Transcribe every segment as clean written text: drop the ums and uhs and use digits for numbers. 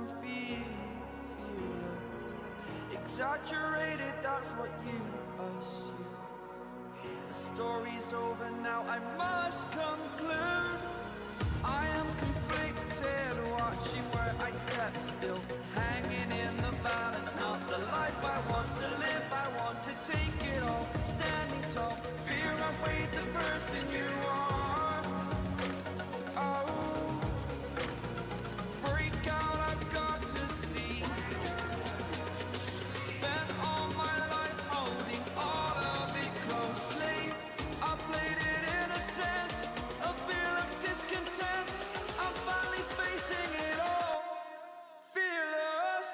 I'm feeling fearless. Exaggerated, that's what you assume. The story's over now, I must conclude. I am conflicted, watching where I step still, hanging in the balance. Not the life I want to live, I want to take it all. Standing tall, fear I weighed the person you are. Oh, break out, I've got to see. Spent all my life holding all of it closely. I played it in a sense, a feel of discontent. I'm finally facing it all, fearless.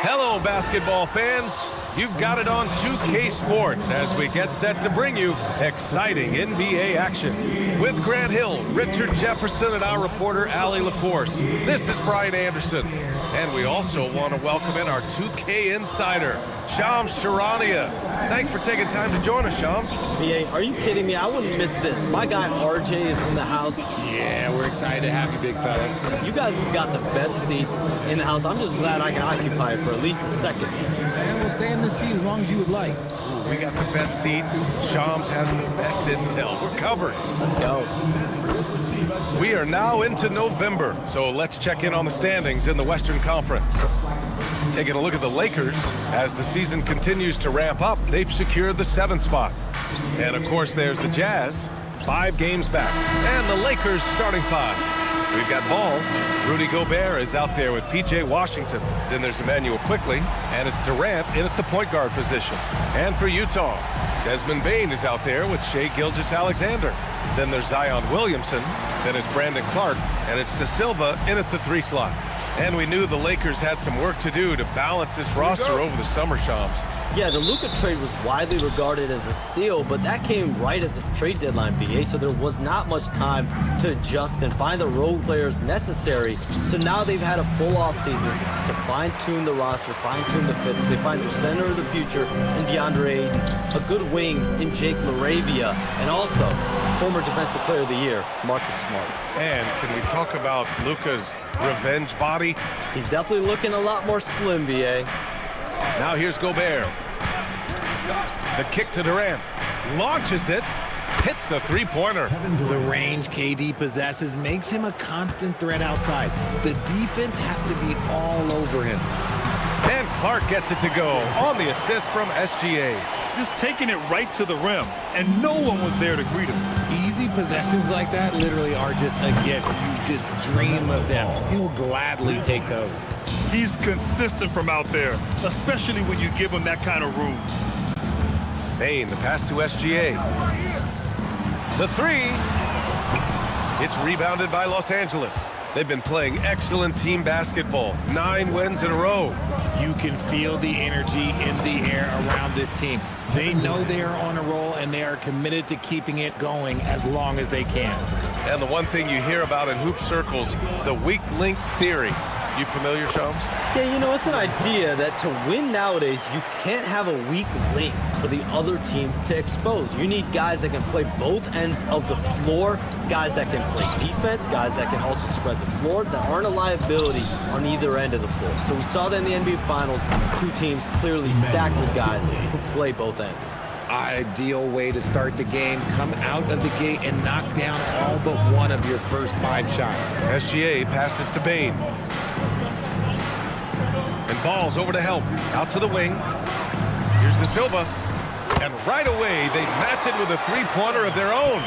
Hello, basketball fans. You've got it on 2K Sports as we get set to bring you exciting NBA action. With Grant Hill, Richard Jefferson, and our reporter, Allie LaForce. This is Brian Anderson. And we also want to welcome in our 2K insider, Shams Charania. Thanks for taking time to join us, Shams. BA, are you kidding me? I wouldn't miss this. My guy RJ is in the house. Yeah, we're excited to have you, big fella. You guys have got the best seats in the house. I'm just glad I can occupy it for at least a second. And we'll stay in this seat as long as you would like. We got the best seats. Shams has the best intel. We're covered. Let's go. We are now into November, so let's check in on the standings in the Western Conference. Taking a look at the Lakers, as the season continues to ramp up, they've secured the 7th spot. And of course, there's the Jazz, 5 games back. And the Lakers starting 5. We've got Ball. Rudy Gobert is out there with P.J. Washington. Then there's Emmanuel Quickley, and it's Durant in at the point guard position. And for Utah, Desmond Bane is out there with Shai Gilgeous-Alexander. Then there's Zion Williamson. Then it's Brandon Clark, and it's De Silva in at the 3 slot. And we knew the Lakers had some work to do to balance this roster over the summer, Shams. Yeah, the Luka trade was widely regarded as a steal, but that came right at the trade deadline, BA, so there was not much time to adjust and find the role players necessary. So now they've had a full offseason to fine-tune the roster, fine-tune the fits. They find their center of the future in DeAndre Ayton, a good wing in Jake LaRavia, and also former Defensive Player of the Year, Marcus Smart. And can we talk about Luka's revenge body? He's definitely looking a lot more slim, BA. Now here's Gobert. The kick to Durant. Launches it. Hits a three-pointer. The range KD possesses makes him a constant threat outside. The defense has to be all over him. And Clark gets it to go on the assist from SGA. Just taking it right to the rim, and no one was there to greet him. Easy possessions like that literally are just a gift. You just dream of them. He'll gladly take those. He's consistent from out there, especially when you give him that kind of room. Bane, the pass to SGA. The 3. It's rebounded by Los Angeles. They've been playing excellent team basketball. 9 wins in a row. You can feel the energy in the air around this team. They know they are on a roll, and they are committed to keeping it going as long as they can. And the one thing you hear about in hoop circles, the weak link theory. You familiar, Shams? Yeah, you know, it's an idea that to win nowadays, you can't have a weak link for the other team to expose. You need guys that can play both ends of the floor, guys that can play defense, guys that can also spread the floor, that aren't a liability on either end of the floor. So we saw that in the NBA Finals, 2 teams clearly stacked with guys who play both ends. Ideal way to start the game. Come out of the gate and knock down all but one of your first 5 shots. SGA passes to Bane. And Ball's over to help. Out to the wing. Here's De Silva. And right away, they match it with a 3-pointer of their own.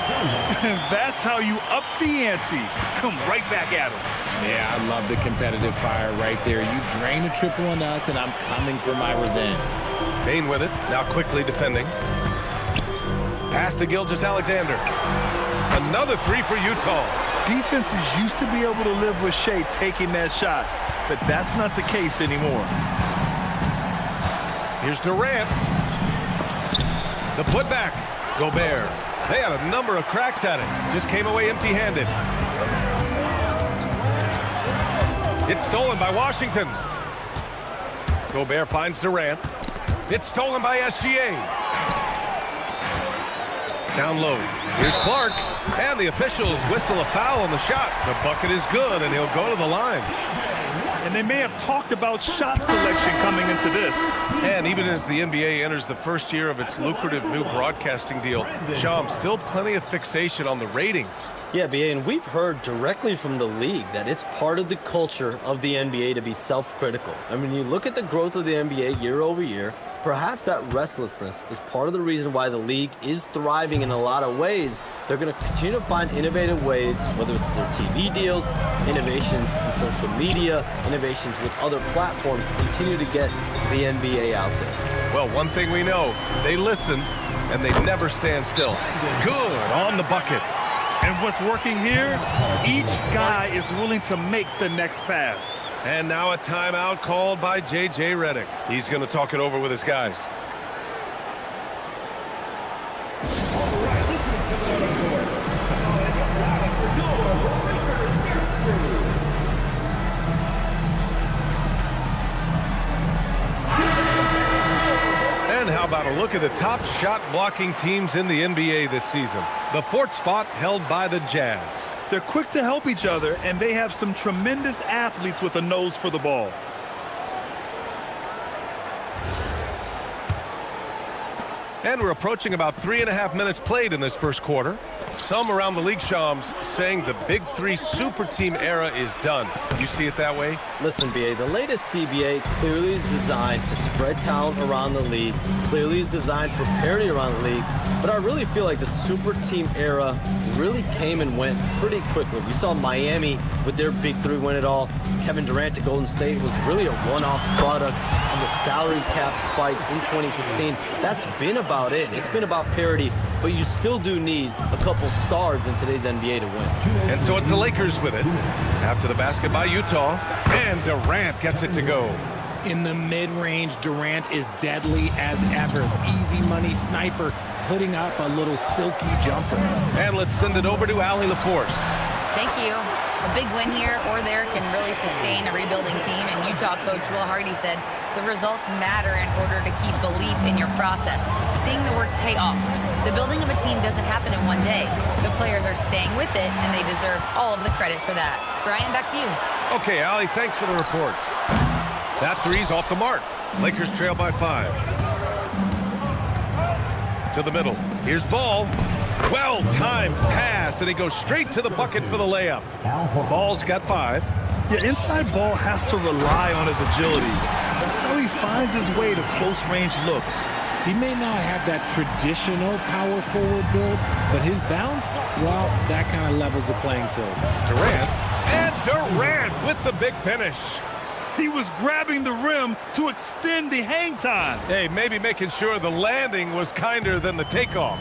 And that's how you up the ante. Come right back at him. Yeah, I love the competitive fire right there. You drain a triple on us, and I'm coming for my revenge. Bane with it. Now quickly defending. Pass to Gilgeous-Alexander. Another 3 for Utah. Defenses used to be able to live with Shai taking that shot, but that's not the case anymore. Here's Durant. The putback. Gobert. They had a number of cracks at it. Just came away empty-handed. It's stolen by Washington. Gobert finds Durant. It's stolen by SGA. Down low. Here's Clark. And the officials whistle a foul on the shot. The bucket is good, and he'll go to the line. And they may have talked about shot selection coming into this. And even as the NBA enters the first year of its lucrative new broadcasting deal, Shams, still plenty of fixation on the ratings. Yeah, BA, and we've heard directly from the league that it's part of the culture of the NBA to be self-critical. I mean, you look at the growth of the NBA year over year, perhaps that restlessness is part of the reason why the league is thriving in a lot of ways. They're going to continue to find innovative ways, whether it's their TV deals, innovations in social media, innovations with other platforms, continue to get the NBA out there. Well, one thing we know, they listen and they never stand still. Good on the bucket. And what's working here, each guy is willing to make the next pass. And now a timeout called by J.J. Redick. He's going to talk it over with his guys. And how about a look at the top shot blocking teams in the NBA this season? The fourth spot held by the Jazz. They're quick to help each other, and they have some tremendous athletes with a nose for the ball. And we're approaching about 3.5 minutes played in this first quarter. Some around the league, Shams, saying the Big Three super team era is done. You see it that way? Listen, BA, the latest CBA clearly is designed to spread talent around the league, clearly is designed for parity around the league, but I really feel like the super team era really came and went pretty quickly. We saw Miami with their Big Three win it all. Kevin Durant to Golden State was really a one-off product of the salary cap spike in 2016. That's been about it. It's been about parity, but you still do need a couple stars in today's NBA to win. And so it's the Lakers with it. After the basket by Utah, and Durant gets it to go. In the mid-range, Durant is deadly as ever. Easy money sniper, putting up a little silky jumper. And let's send it over to Allie LaForce. Thank you. A big win here or there can really sustain a rebuilding team, and Utah coach Will Hardy said the results matter in order to keep belief in your process. Seeing the work pay off. The building of a team doesn't happen in one day. The players are staying with it, and they deserve all of the credit for that. Brian, back to you. Okay, Allie, thanks for the report. That three's off the mark. Lakers trail by 5. To the middle. Here's Ball. Well-timed pass, and he goes straight to the bucket for the layup. Ball's got 5. Yeah, inside Ball has to rely on his agility. That's how he finds his way to close-range looks. He may not have that traditional power forward build, but his bounce, well, that kind of levels the playing field. Durant with the big finish. He was grabbing the rim to extend the hang time. Hey, maybe making sure the landing was kinder than the takeoff.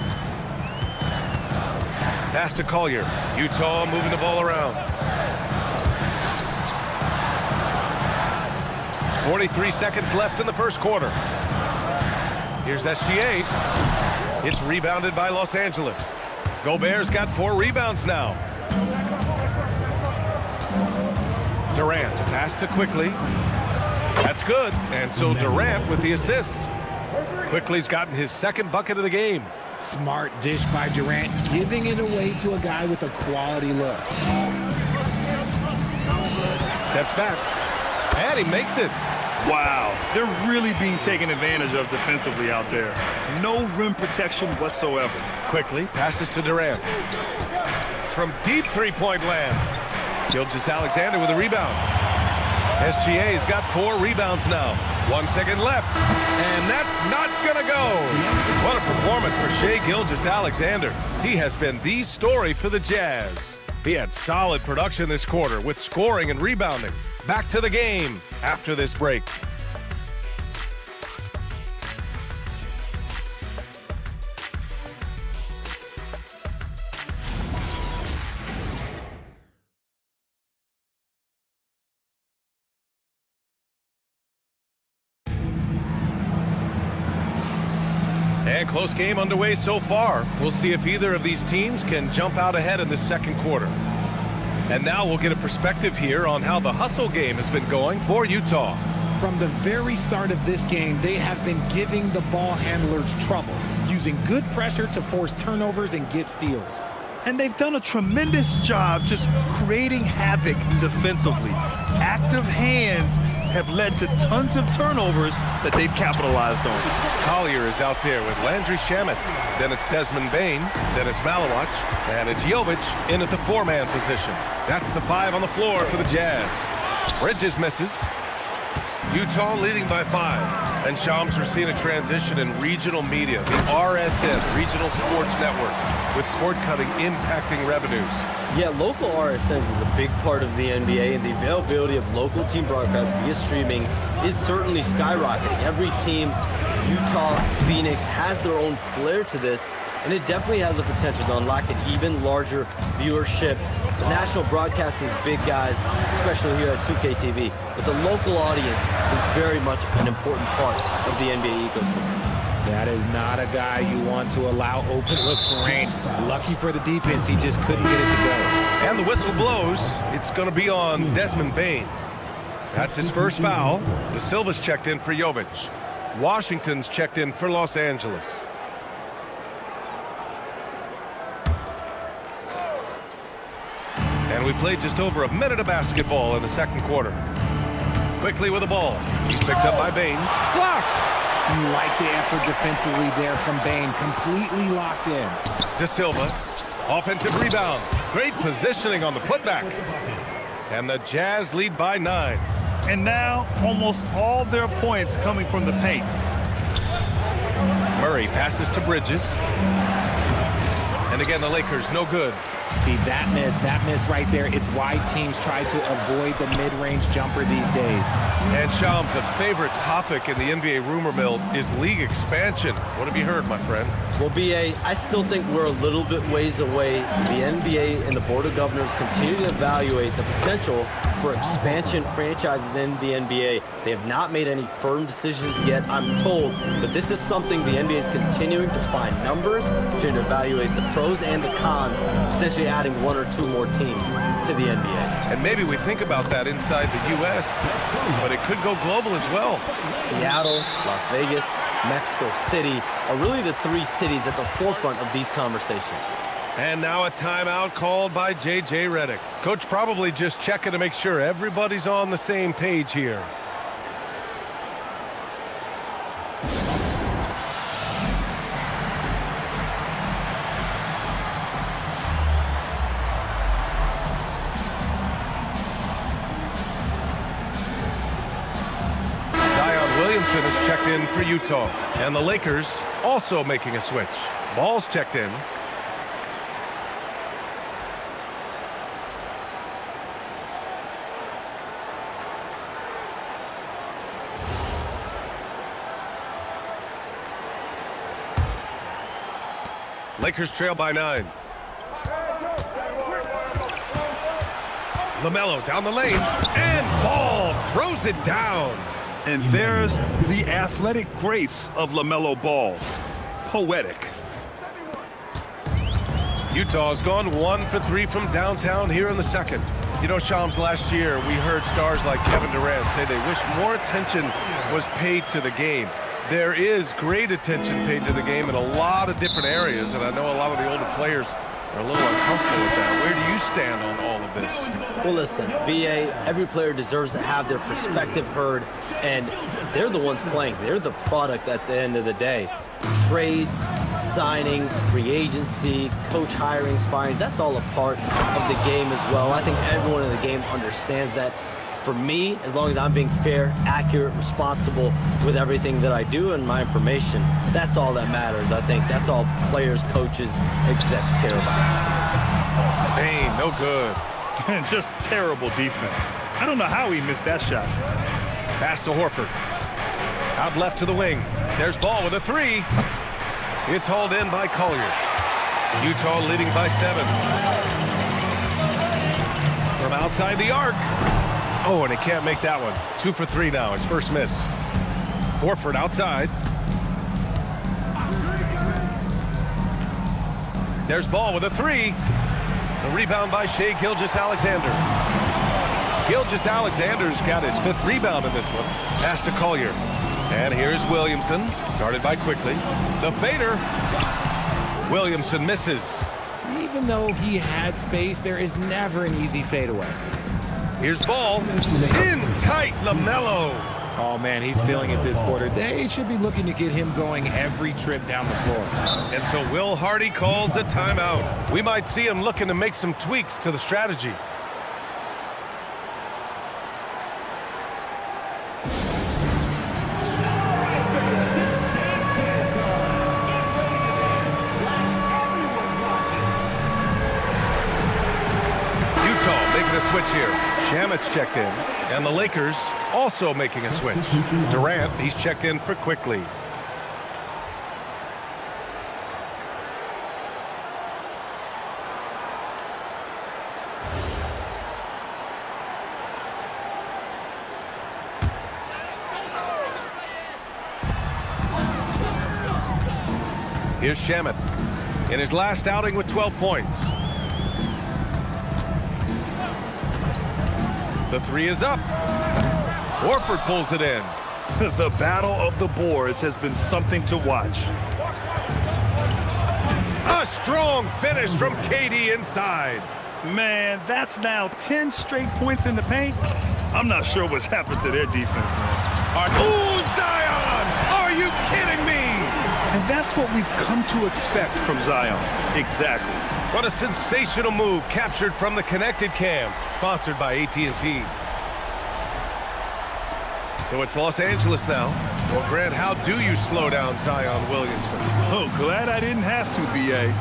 Pass to Collier. Utah moving the ball around. 43 seconds left in the first quarter. Here's SGA. It's rebounded by Los Angeles. Gobert's got 4 rebounds now. Durant, pass to Quickly. That's good. And so Durant with the assist. Quickly's gotten his second bucket of the game. Smart dish by Durant, giving it away to a guy with a quality look. Steps back. And he makes it. Wow, they're really being taken advantage of defensively out there. No rim protection whatsoever. Quickly passes to Durant. From deep three-point land. Gilgeous-Alexander with a rebound. SGA's got 4 rebounds now. 1 second left. And that's not going to go. What a performance for Shai Gilgeous-Alexander. He has been the story for the Jazz. He had solid production this quarter with scoring and rebounding. Back to the game after this break. And close game underway so far. We'll see if either of these teams can jump out ahead in the second quarter. And now we'll get a perspective here on how the hustle game has been going for Utah. From the very start of this game, they have been giving the ball handlers trouble, using good pressure to force turnovers and get steals. And they've done a tremendous job just creating havoc defensively. Active hands have led to tons of turnovers that they've capitalized on. Collier is out there with Landry Shamet. Then it's Desmond Bain. Then it's Malawach. And it's Jovic in at the 4-man position. That's the 5 on the floor for the Jazz. Bridges misses. Utah leading by 5. And Shams, we're seeing a transition in regional media. The RSN, Regional Sports Network, with cord-cutting impacting revenues. Yeah, local RSNs is a big part of the NBA, and the availability of local team broadcasts via streaming is certainly skyrocketing. Every team, Utah, Phoenix, has their own flair to this, and it definitely has the potential to unlock an even larger viewership. The national broadcast is big, guys, especially here at 2K TV, but the local audience is very much an important part of the NBA ecosystem. That is not a guy you want to allow open looks for Reigns. Lucky for the defense, he just couldn't get it to go. And the whistle blows. It's going to be on Desmond Bane. That's his first foul. De Silva's checked in for Jovic. Washington's checked in for Los Angeles. And we played just over a minute of basketball in the second quarter. Quickly with the ball. He's picked up by Bane. Blocked! You like the effort defensively there from Bane. Completely locked in. De Silva. Offensive rebound. Great positioning on the putback. And the Jazz lead by 9. And now, almost all their points coming from the paint. Murray passes to Bridges. And again, the Lakers, no good. See, that miss right there, it's why teams try to avoid the mid-range jumper these days. And Shams, a favorite topic in the NBA rumor mill is league expansion. What have you heard, my friend? Well, BA, I still think we're a little bit ways away. The NBA and the Board of Governors continue to evaluate the potential for expansion franchises in the NBA. They have not made any firm decisions yet, I'm told, but this is something the NBA is continuing to find numbers, to evaluate the pros and the cons, potentially adding 1 or 2 more teams to the NBA. And maybe we think about that inside the U.S., but it could go global as well. Seattle, Las Vegas, Mexico City are really the 3 cities at the forefront of these conversations. And now a timeout called by J.J. Redick. Coach probably just checking to make sure everybody's on the same page here. Zion Williamson is checked in for Utah. And the Lakers also making a switch. Ball's checked in. Lakers trail by 9. LaMelo down the lane, and Ball throws it down. And there's the athletic grace of LaMelo Ball. Poetic. Utah's gone 1 for 3 from downtown here in the second. You know, Shams, last year we heard stars like Kevin Durant say they wish more attention was paid to the game. There is great attention paid to the game in a lot of different areas, and I know a lot of the older players are a little uncomfortable with that. Where do you stand on all of this? Well, listen, BA, every player deserves to have their perspective heard, and they're the ones playing. They're the product at the end of the day. Trades, signings, free agency, coach hirings, firings, that's all a part of the game as well. I think everyone in the game understands that. For me, as long as I'm being fair, accurate, responsible with everything that I do and my information, that's all that matters. I think that's all players, coaches, execs care about. Bane, no good. And just terrible defense. I don't know how he missed that shot. Pass to Horford. Out left to the wing. There's Ball with a 3. It's hauled in by Collier. Utah leading by 7. From outside the arc. Oh, and he can't make that one. 2 for 3 now, his first miss. Horford outside. There's Ball with a 3. The rebound by Shai Gilgeous-Alexander. Gilgeous-Alexander's got his 5th rebound in this one. Pass to Collier. And here's Williamson, guarded by Quickly. The fader. Williamson misses. Even though he had space, there is never an easy fadeaway. Here's Ball. In tight, LaMelo. Oh, man, he's feeling it this quarter. They should be looking to get him going every trip down the floor. And so Will Hardy calls the timeout. We might see him looking to make some tweaks to the strategy. Switch here. Shamit's checked in, and the Lakers also making a switch. Durant, he's checked in for Quickly. Here's Shamet in his last outing with 12 points. The three is up. Horford pulls it in. The battle of the boards has been something to watch. A strong finish from KD inside. Man, that's now 10 straight points in the paint. I'm not sure what's happened to their defense, man. Ooh, Zion! Are you kidding me? And that's what we've come to expect from Zion. Exactly. What a sensational move captured from the Connected Cam, sponsored by AT&T. So it's Los Angeles now. Well, Grant, how do you slow down Zion Williamson? Oh, glad I didn't have to, B.A.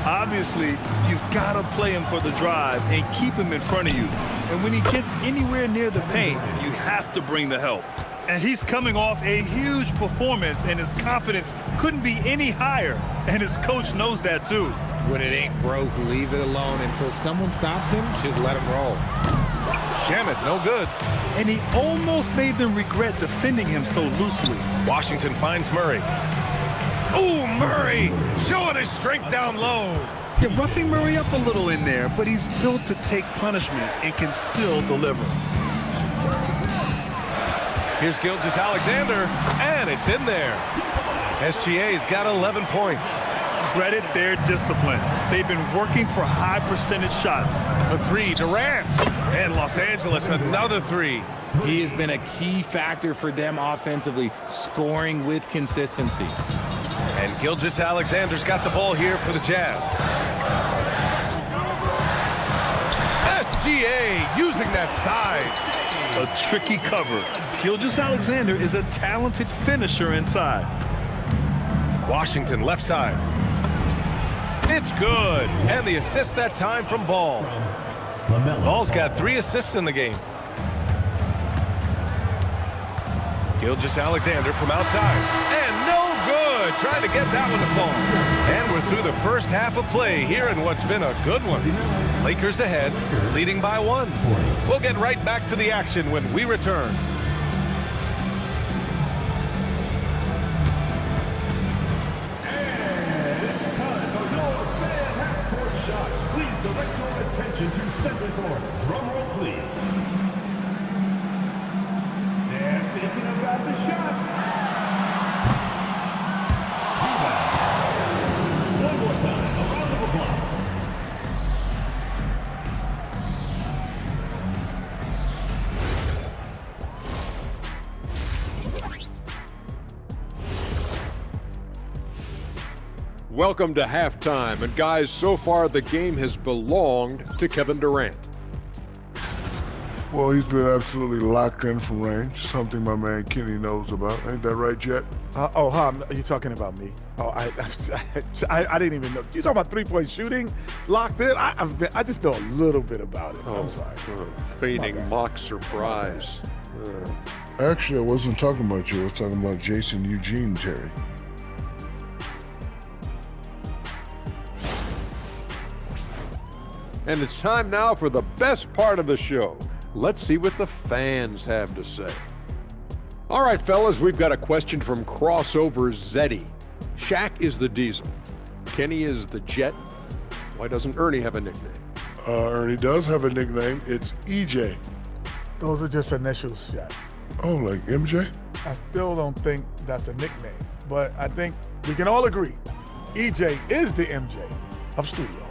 Obviously, you've got to play him for the drive and keep him in front of you. And when he gets anywhere near the paint, you have to bring the help. And he's coming off a huge performance, and his confidence couldn't be any higher. And his coach knows that, too. When it ain't broke, leave it alone until someone stops him. Just let him roll. Shamet, no good. And he almost made them regret defending him so loosely. Washington finds Murray. Ooh, Murray showing his strength down low. Yeah, roughing Murray up a little in there, but he's built to take punishment and can still deliver. Here's Gilgeous-Alexander, and it's in there. SGA's got 11 points. Credit their discipline. They've been working for high percentage shots. For three, Durant. And Los Angeles, another three. He has been a key factor for them offensively, scoring with consistency. And Gilgeous-Alexander's got the ball here for the Jazz. SGA using that size. A tricky cover. Gilgeous-Alexander is a talented finisher inside. Washington left side. It's good. And the assist that time from Ball. Ball's got 3 assists in the game. Gilgeous-Alexander from outside. And no good. Trying to get that one to fall. And we're through the first half of play here in what's been a good one. Lakers ahead, leading by 1. We'll get right back to the action when we return. Attention to center court. Drum roll, please. They're thinking about the shot. One more time. A round of applause. Welcome to halftime, and guys, so far the game has belonged to Kevin Durant. Well, he's been absolutely locked in from range, something my man Kenny knows about. Ain't that right, Jet? Are you talking about me? Oh, I didn't even know. You talking about three-point shooting? Locked in? I just know a little bit about it. I'm sorry. Fading mock surprise. Actually, I wasn't talking about you. I was talking about Jason Eugene, Terry. And it's time now for the best part of the show. Let's see what the fans have to say. All right, fellas, we've got a question from Crossover Zeddy. Shaq is the Diesel. Kenny is the Jet. Why doesn't Ernie have a nickname? Ernie does have a nickname. It's EJ. Those are just initials, Shaq. Oh, like MJ? I still don't think that's a nickname, but I think we can all agree EJ is the MJ of studios.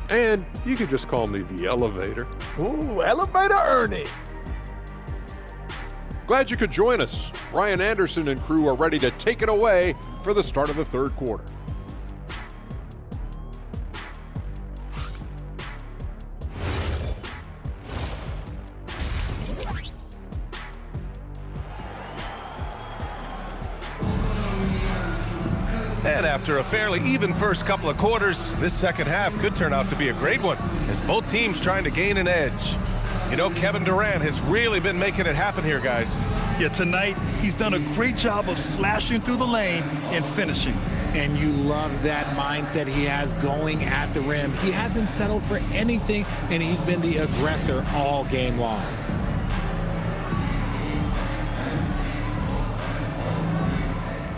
And you could just call me the Elevator. Ooh, Elevator Ernie. Glad you could join us. Ryan Anderson and crew are ready to take it away for the start of the third quarter. And after a fairly even first couple of quarters, this second half could turn out to be a great one, as both teams trying to gain an edge. You know, Kevin Durant has really been making it happen here, guys. Yeah, tonight he's done a great job of slashing through the lane and finishing. And you love that mindset he has going at the rim. He hasn't settled for anything, and he's been the aggressor all game long.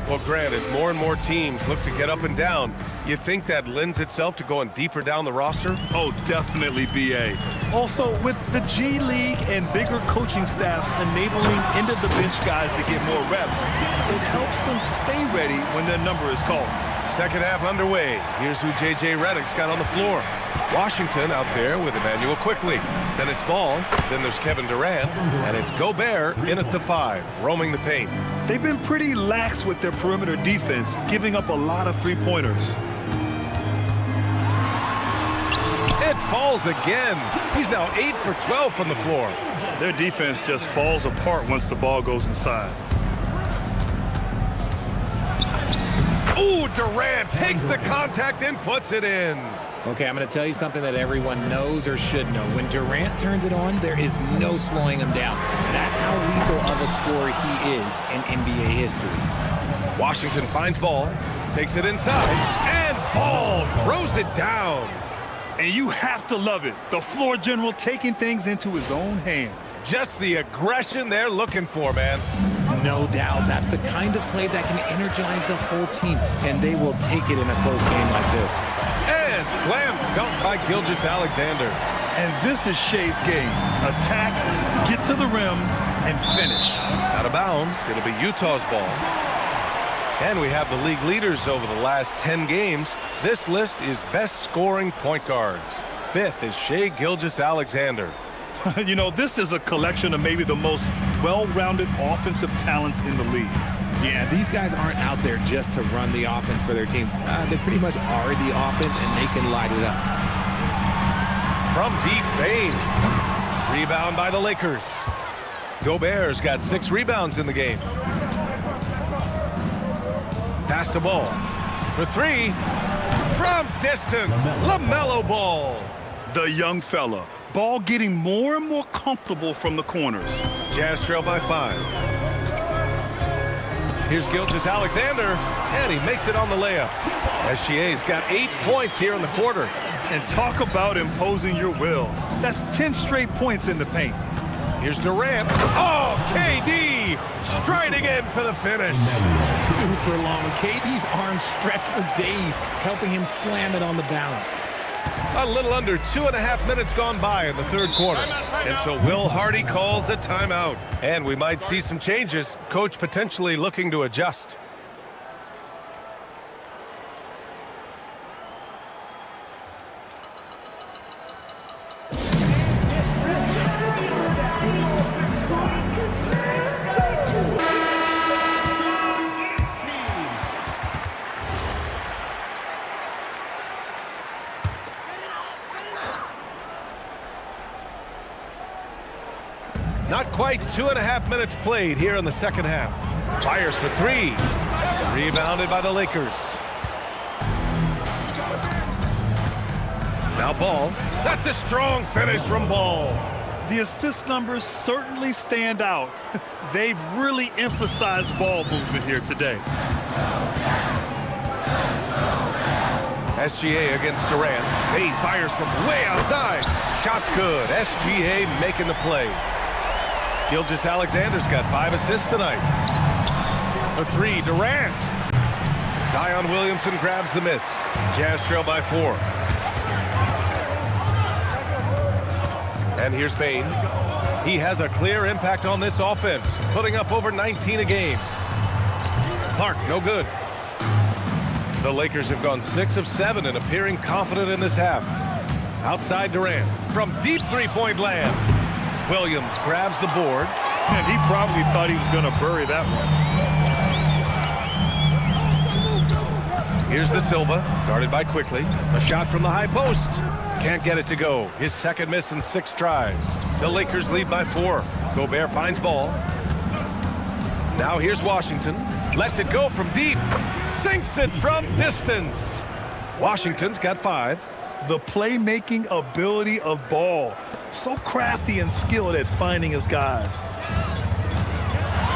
Well, Well, Grant, as more and more teams look to get up and down, you think that lends itself to going deeper down the roster? Oh, definitely, BA. Also, with the G League and bigger coaching staffs enabling end-of-the-bench guys to get more reps, it helps them stay ready when their number is called. Second half underway. Here's who J.J. Redick's got on the floor. Washington out there with Emmanuel Quickly. Then it's Ball. Then there's Kevin Durant. And it's Gobert in at the 5, roaming the paint. They've been pretty lax with their perimeter defense, giving up a lot of three-pointers. It falls again. He's now 8 for 12 from the floor. Their defense just falls apart once the ball goes inside. Ooh, Durant takes the contact and puts it in. Okay, I'm going to tell you something that everyone knows or should know. When Durant turns it on, there is no slowing him down. That's how lethal of a scorer he is in NBA history. Washington finds Ball, takes it inside, and Ball throws it down. And you have to love it. The floor general taking things into his own hands. Just the aggression they're looking for, man. No doubt. That's the kind of play that can energize the whole team, and they will take it in a close game like this. And slam dunk by Gilgeous-Alexander. And this is Shea's game. Attack, get to the rim, and finish. Out of bounds. It'll be Utah's ball. And we have the league leaders over the last 10 games. This list is best scoring point guards. 5th is Shai Gilgeous-Alexander. You know, this is a collection of maybe the most well-rounded offensive talents in the league. Yeah, these guys aren't out there just to run the offense for their teams. They pretty much are the offense, and they can light it up. From deep, Bane. Rebound by the Lakers. Gobert's got 6 rebounds in the game. Pass to Ball. For 3. From distance, LaMelo Ball. The young fella. Ball getting more and more comfortable from the corners. Jazz trail by 5. Here's Gilgeous-Alexander, and he makes it on the layup. SGA's got 8 points here in the quarter. And talk about imposing your will. That's 10 straight points in the paint. Here's Durant. Oh, KD striding in for the finish. Super long. KD's arms stretched for days, helping him slam it on the bounce. A little under 2.5 minutes gone by in the third quarter. And so Will Hardy calls the timeout. And we might see some changes. Coach potentially looking to adjust. Not quite 2.5 minutes played here in the second half. Fires for 3. Rebounded by the Lakers. Now Ball. That's a strong finish from Ball. The assist numbers certainly stand out. They've really emphasized ball movement here today. SGA against Durant. Bane fires from way outside. Shot's good. SGA making the play. Gilgeous-Alexander's got 5 assists tonight. For 3, Durant. Zion Williamson grabs the miss. Jazz trail by 4. And here's Bane. He has a clear impact on this offense, putting up over 19 a game. Clark, no good. The Lakers have gone 6 of 7 and appearing confident in this half. Outside Durant from deep three-point land. Williams grabs the board. And he probably thought he was going to bury that one. Here's De Silva, guarded by Quickly. A shot from the high post. Can't get it to go. His second miss in 6 tries. The Lakers lead by 4. Gobert finds Ball. Now here's Washington. Lets it go from deep. Sinks it from distance. Washington's got 5. The playmaking ability of Ball. So crafty and skilled at finding his guys.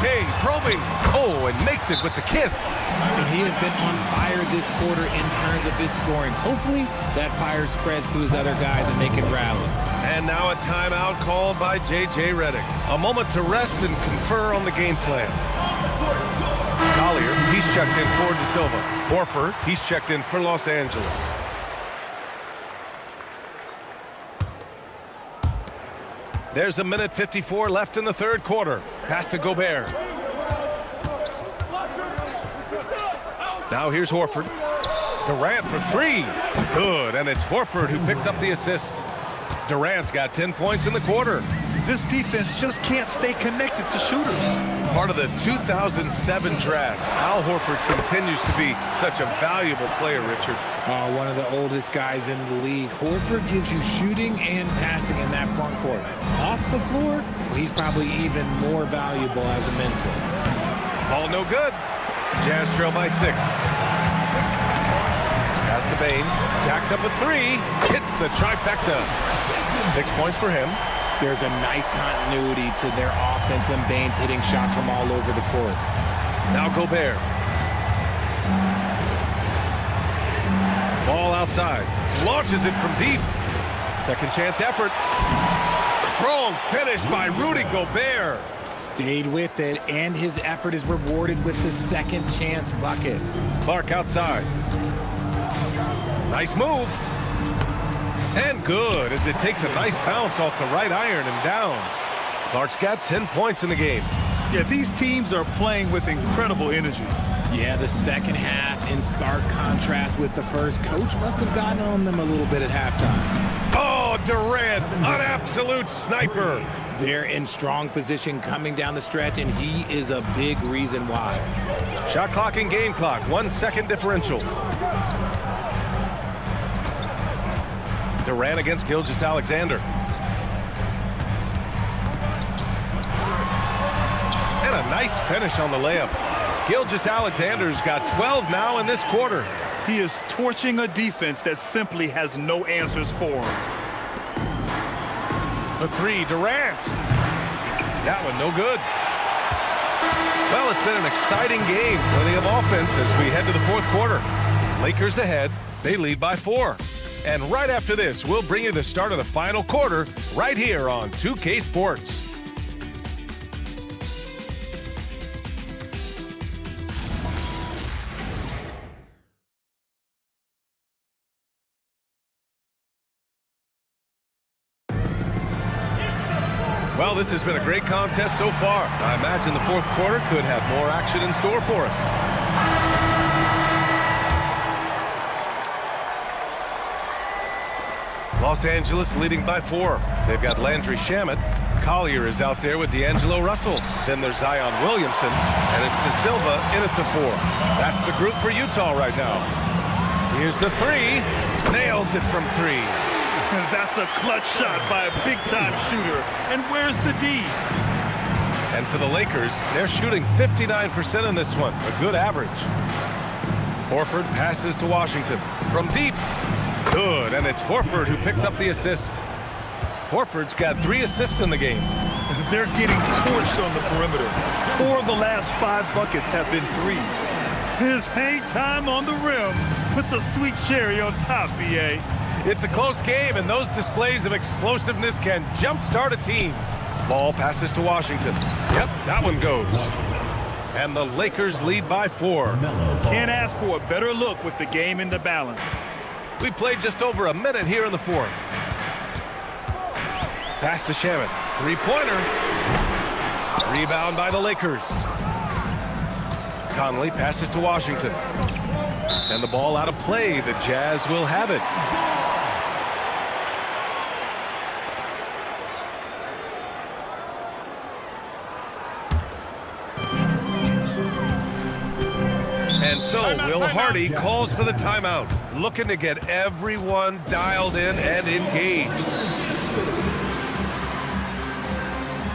Shai probing. Oh, and makes it with the kiss. And he has been on fire this quarter in terms of his scoring. Hopefully that fire spreads to his other guys and they can rally. And now a timeout called by J.J. Redick. A moment to rest and confer on the game plan. Collier, he's checked in for De Silva. Horford, he's checked in for Los Angeles. There's a minute 54 left in the third quarter. Pass to Gobert. Now here's Horford. Durant for three. Good, and it's Horford who picks up the assist. Durant's got 10 points in the quarter. This defense just can't stay connected to shooters. Part of the 2007 draft, Al Horford continues to be such a valuable player, Richard. One of the oldest guys in the league. Horford gives you shooting and passing in that front court. Off the floor, well, he's probably even more valuable as a mentor. Ball no good. Jazz trail by 6. Pass to Bane. Jacks up a 3. Hits the trifecta. 6 points for him. There's a nice continuity to their offense when Bane's hitting shots from all over the court. Now Gobert. Ball outside. Launches it from deep. Second chance effort. Strong finish by Rudy Gobert. Stayed with it, and his effort is rewarded with the second chance bucket. Clark outside. Nice move. And good, as it takes a nice bounce off the right iron and down. Clark's got 10 points in the game. Yeah, these teams are playing with incredible energy. Yeah, the second half in stark contrast with the first. Coach must have gotten on them a little bit at halftime. Oh, Durant, an absolute sniper. They're in strong position coming down the stretch, and he is a big reason why. Shot clock and game clock, 1 second differential. Durant against Gilgeous-Alexander. And a nice finish on the layup. Gilgeous-Alexander's got 12 now in this quarter. He is torching a defense that simply has no answers for him. For 3, Durant. That one no good. Well, it's been an exciting game. Plenty of offense as we head to the fourth quarter. Lakers ahead. They lead by 4. And right after this, we'll bring you the start of the final quarter right here on 2K Sports. Well, this has been a great contest so far. I imagine the fourth quarter could have more action in store for us. Los Angeles leading by 4. They've got Landry Shamet. Collier is out there with D'Angelo Russell. Then there's Zion Williamson, and it's De Silva in at the 4. That's the group for Utah right now. Here's the 3. Nails it from 3. And that's a clutch shot by a big-time shooter. And where's the D? And for the Lakers, they're shooting 59% in this one, a good average. Horford passes to Washington from deep. Good, and it's Horford who picks up the assist. Horford's got 3 assists in the game. They're getting torched on the perimeter. 4 of the last 5 buckets have been threes. His hang time on the rim puts a sweet cherry on top, B.A. It's a close game, and those displays of explosiveness can jumpstart a team. Ball passes to Washington. Yep, that one goes. And the Lakers lead by 4. Can't ask for a better look with the game in the balance. We played just over a minute here in the fourth. Pass to Shamet. 3-pointer. Rebound by the Lakers. Conley passes to Washington. And the ball out of play. The Jazz will have it. And so Will Hardy calls for the timeout, looking to get everyone dialed in and engaged.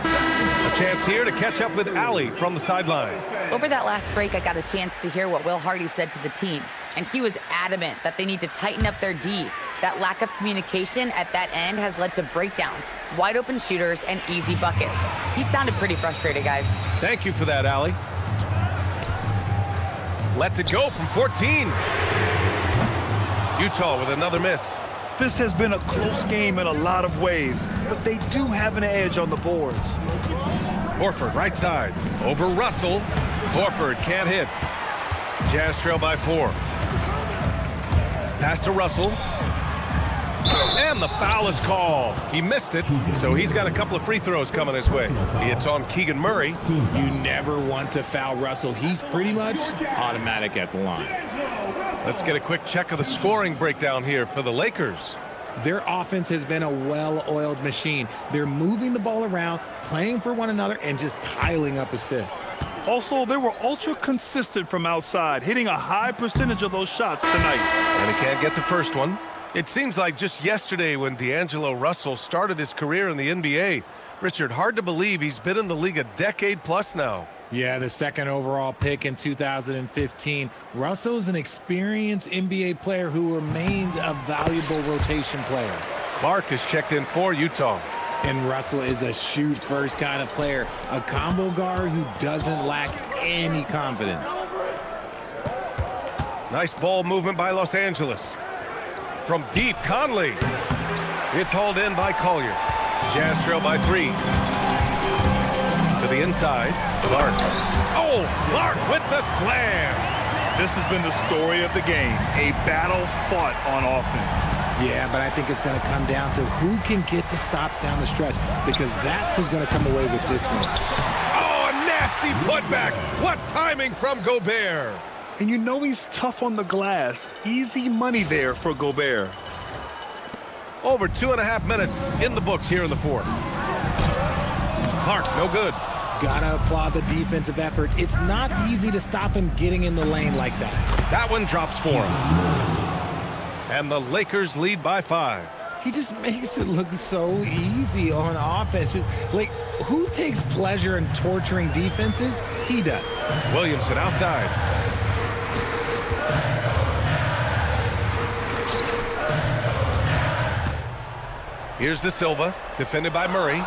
A chance here to catch up with Allie from the sideline. Over that last break, I got a chance to hear what Will Hardy said to the team, and he was adamant that they need to tighten up their D. That lack of communication at that end has led to breakdowns, wide open shooters, and easy buckets. He sounded pretty frustrated, guys. Thank you for that, Allie. Lets it go from 14. Utah with another miss. This has been a close game in a lot of ways, but they do have an edge on the boards. Horford right side over Russell. Horford can't hit. Jazz trail by 4. Pass to Russell. And the foul is called. He missed it, so he's got a couple of free throws coming his way. It's on Keegan Murray. You never want to foul Russell. He's pretty much automatic at the line. Let's get a quick check of the scoring breakdown here for the Lakers. Their offense has been a well-oiled machine. They're moving the ball around, playing for one another, and just piling up assists. Also, they were ultra consistent from outside, hitting a high percentage of those shots tonight. And he can't get the first one. It seems like just yesterday when D'Angelo Russell started his career in the NBA. Richard, hard to believe he's been in the league a decade plus now. Yeah, the second overall pick in 2015. Russell's an experienced NBA player who remains a valuable rotation player. Clark is checked in for Utah. And Russell is a shoot-first kind of player, a combo guard who doesn't lack any confidence. Nice ball movement by Los Angeles. From deep, Conley. It's hauled in by Collier. Jazz trail by 3. To the inside, Clark. Oh, Clark with the slam. This has been the story of the game, a battle fought on offense. Yeah, but I think it's going to come down to who can get the stops down the stretch, because that's who's going to come away with this one. Oh, a nasty putback. What timing from Gobert. And you know he's tough on the glass. Easy money there for Gobert. Over 2.5 minutes in the books here in the fourth. Clark, no good. Gotta applaud the defensive effort. It's not easy to stop him getting in the lane like that. That one drops for him. And the Lakers lead by 5. He just makes it look so easy on offense. Like, who takes pleasure in torturing defenses? He does. Williamson outside. Here's De Silva, defended by Murray.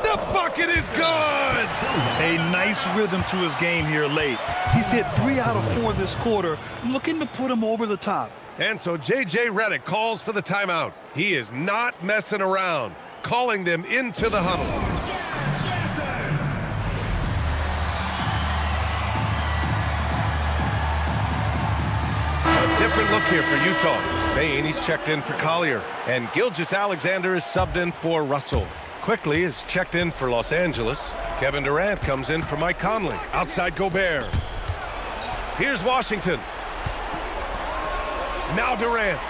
The bucket is good! A nice rhythm to his game here late. He's hit 3 out of 4 this quarter, looking to put him over the top. And so J.J. Redick calls for the timeout. He is not messing around, calling them into the huddle. A different look here for Utah. Bane, he's checked in for Collier. And Gilgeous-Alexander is subbed in for Russell. Quickly is checked in for Los Angeles. Kevin Durant comes in for Mike Conley. Outside Gobert. Here's Washington. Now Durant.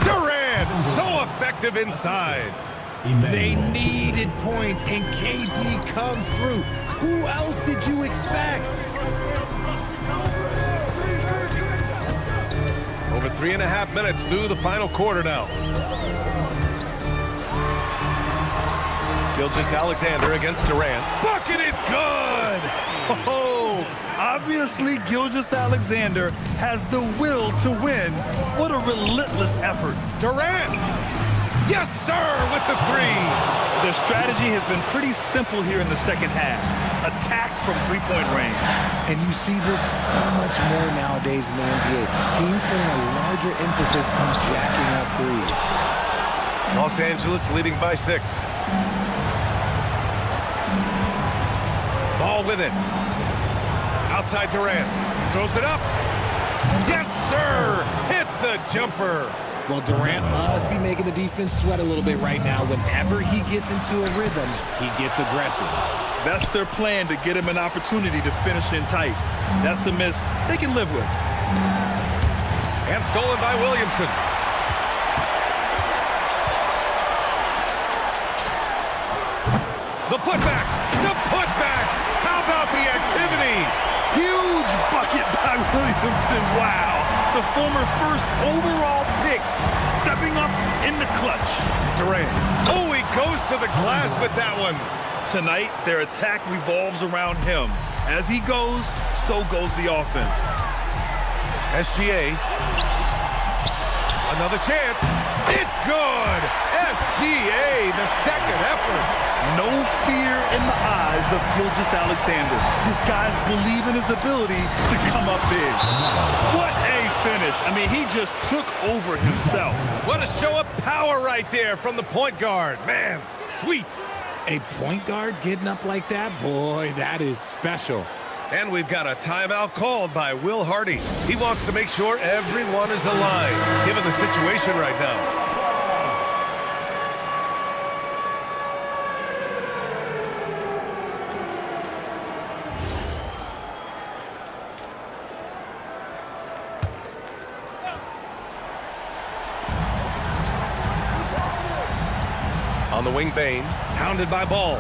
Durant, so effective inside. They needed points, and KD comes through. Who else did you expect? Over 3.5 minutes through the final quarter now. Gilgeous-Alexander against Durant. Bucket is good! Oh, obviously Gilgeous-Alexander has the will to win. What a relentless effort. Durant! Yes, sir, with the 3. Their strategy has been pretty simple here in the second half. Attack from three-point range. And you see this so much more nowadays in the NBA. Teams putting a larger emphasis on jacking up threes. Los Angeles leading by 6. Ball with it. Outside Durant. Throws it up. Yes, sir! Hits the jumper. Well, Durant must be making the defense sweat a little bit right now. Whenever he gets into a rhythm, he gets aggressive. That's their plan, to get him an opportunity to finish in tight. That's a miss they can live with. And stolen by Williamson. The putback! The putback! How about the activity? Huge bucket by Williamson. Wow. The former first overall pick stepping up in the clutch. Durant. Oh, he goes to the glass with that one. Tonight, their attack revolves around him. As he goes, so goes the offense. SGA. Another chance. It's good. SGA, the second effort. No fear in the eyes of Gilgeous-Alexander. His guys believe in his ability to come up big. What a finish. I mean, he just took over himself. What a show of power right there from the point guard. Man, sweet. A point guard getting up like that, boy, that is special. And we've got a timeout called by Will Hardy. He wants to make sure everyone is aligned, given the situation right now. On the wing, Bane, hounded by Ball.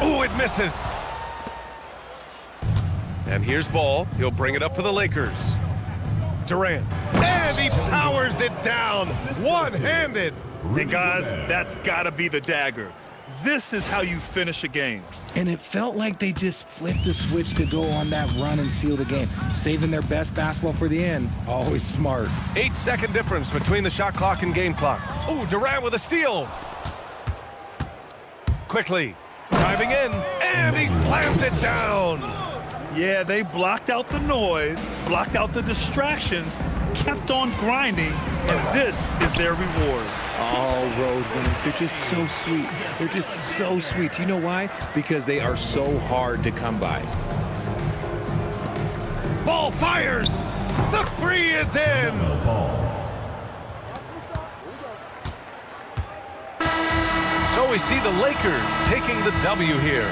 Oh, it misses. And here's Ball. He'll bring it up for the Lakers. Durant. And he powers it down. One-handed. Hey, guys, that's got to be the dagger. This is how you finish a game. And it felt like they just flipped the switch to go on that run and seal the game. Saving their best basketball for the end. Always smart. 8-second difference between the shot clock and game clock. Oh, Durant with a steal. Quickly. Driving in. And he slams it down. Yeah, they blocked out the noise, blocked out the distractions, kept on grinding, and this is their reward. All road wins. They're just so sweet. They're just so sweet. You know why? Because they are so hard to come by. Ball fires. The three is in. So we see the Lakers taking the W here.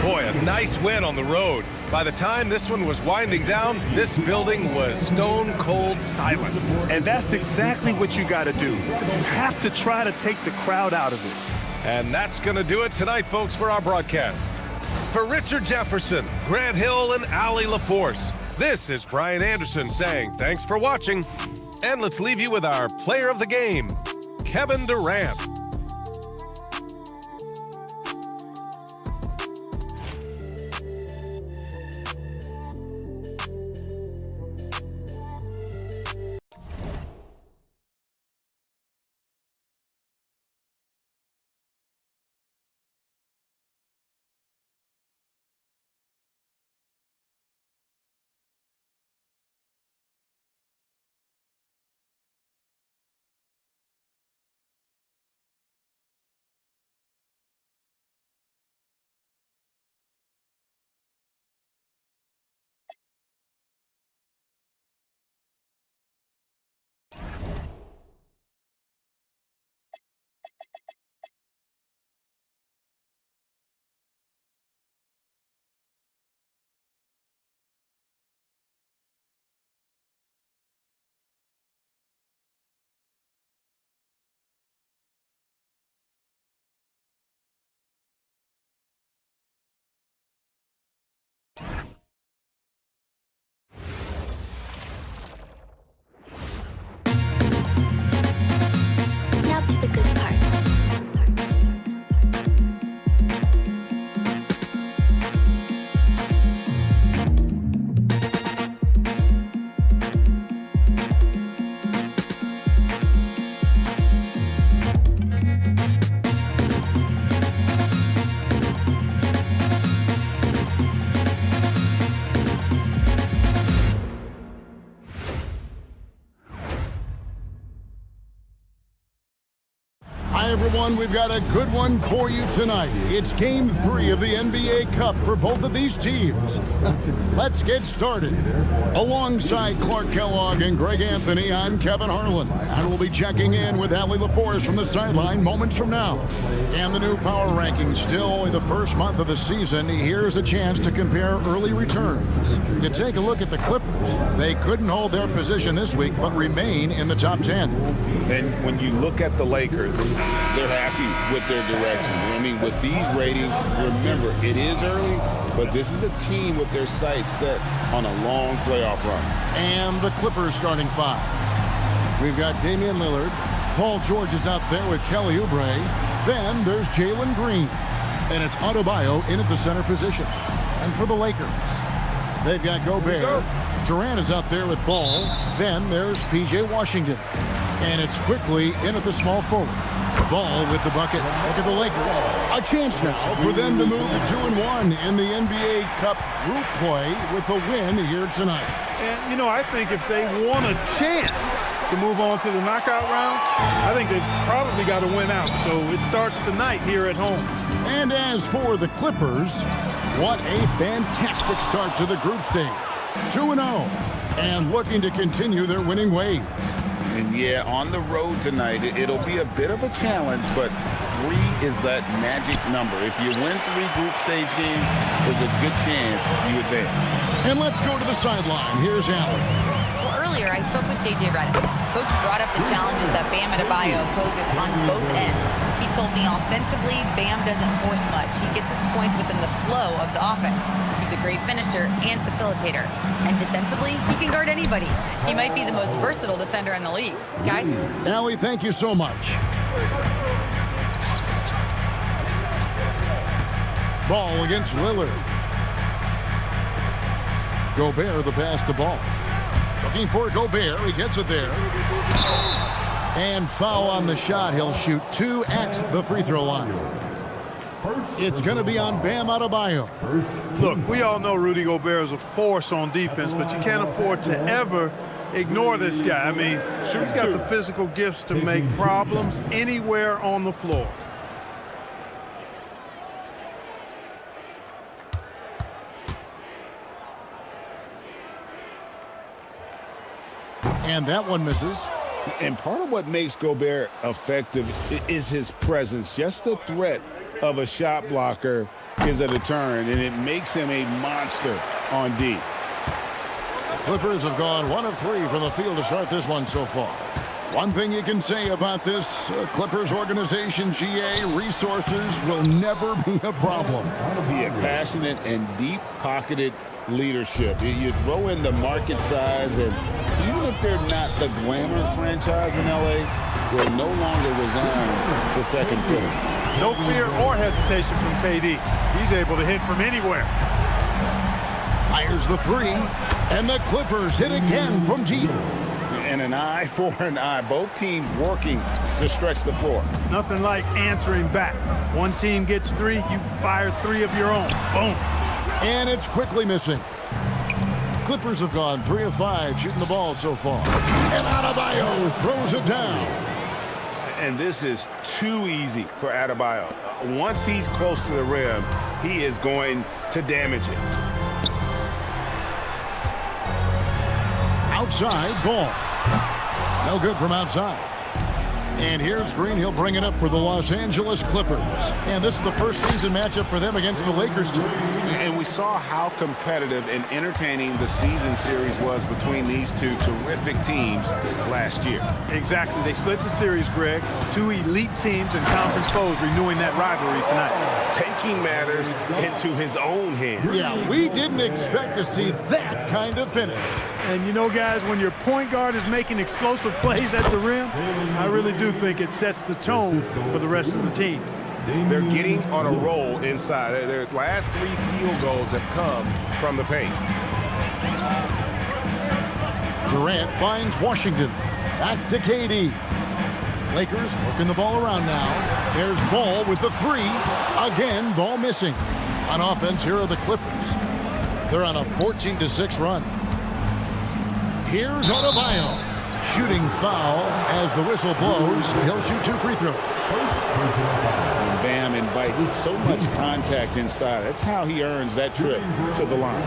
Boy, a nice win on the road. By the time this one was winding down, this building was stone cold silent. And that's exactly what you got to do. You have to try to take the crowd out of it. And that's going to do it tonight, folks, for our broadcast. For Richard Jefferson, Grant Hill, and Allie LaForce, this is Brian Anderson saying thanks for watching. And let's leave you with our player of the game, Kevin Durant. Now to the good part. Hi, everyone. We've got a good one for you tonight. It's Game 3 of the NBA Cup for both of these teams. Let's get started. Alongside Clark Kellogg and Greg Anthony, I'm Kevin Harlan. And we'll be checking in with Allie LaForce from the sideline moments from now. And the new power rankings, still only the first month of the season. Here's a chance to compare early returns. You take a look at the Clippers. They couldn't hold their position this week, but remain in the top 10. And when you look at the Lakers, they're happy with their direction. I mean, with these ratings, remember, it is early, but this is a team with their sights set on a long playoff run. And the Clippers starting five. We've got Damian Lillard. Paul George is out there with Kelly Oubre. Then there's Jalen Green. And it's Adebayo in at the center position. And for the Lakers, they've got Gobert. Durant is out there with Ball. Then there's P.J. Washington. And it's quickly in at the small forward. Ball with the bucket. Look at the Lakers. A chance now for them to move to 2-1 in the NBA Cup group play with a win here tonight. And, you know, I think if they want a chance to move on to the knockout round, I think they've probably got to win out. So it starts tonight here at home. And as for the Clippers, what a fantastic start to the group stage. 2-0 and looking to continue their winning ways. And yeah, on the road tonight, it'll be a bit of a challenge, but 3 is that magic number. If you win 3 group stage games, there's a good chance you advance. And let's go to the sideline. Here's Allen. Well, earlier I spoke with J.J. Redick. Coach brought up the challenges that Bam Adebayo poses on both ends. He told me offensively, Bam doesn't force much. He gets his points within the flow of the offense. He's a great finisher and facilitator. And defensively, he can guard anybody. He might be the most versatile defender in the league. Guys? Allie, thank you so much. Ball against Lillard. Gobert, the pass to Ball. Looking for Gobert. He gets it there. And foul on the shot. He'll shoot 2 at the free throw line. It's going to be on Bam Adebayo. Look, we all know Rudy Gobert is a force on defense, but you can't afford to ever ignore this guy. I mean, he's got the physical gifts to make problems anywhere on the floor. And that one misses. And part of what makes Gobert effective is his presence. Just the threat of a shot blocker is a deterrent, and it makes him a monster on D. The Clippers have gone 1 of 3 from the field to start this one so far. One thing you can say about this Clippers organization, GA, resources will never be a problem. He had passionate and deep-pocketed leadership. You throw in the market size, and even if they're not the glamour franchise in LA, they're no longer resigned to second fiddle. No fear or hesitation from KD. He's able to hit from anywhere. Fires the 3, and the Clippers hit again from deep. And an eye for an eye. Both teams working to stretch the floor. Nothing like answering back. One team gets 3, you fire 3 of your own. Boom. And it's quickly missing. Clippers have gone 3 of 5 shooting the ball so far. And Adebayo throws it down. And this is too easy for Adebayo. Once he's close to the rim, he is going to damage it. Outside ball. No good from outside. And here's Green. He'll bring it up for the Los Angeles Clippers. And this is the first season matchup for them against the Lakers team. And we saw how competitive and entertaining the season series was between these two terrific teams last year. Exactly. They split the series, Greg. 2 elite teams and conference foes renewing that rivalry tonight. Taking matters into his own hands. Yeah, we didn't expect to see that kind of finish. And you know, guys, when your point guard is making explosive plays at the rim, I really do think it sets the tone for the rest of the team. They're getting on a roll inside. Their last 3 field goals have come from the paint. Durant finds Washington. Back to KD. Lakers working the ball around now. There's Ball with the 3. Again, ball missing. On offense, here are the Clippers. They're on a 14-6 run. Here's Adebayo. Shooting foul as the whistle blows. He'll shoot 2 free throws. And Bam invites so much contact inside. That's how he earns that trip to the line.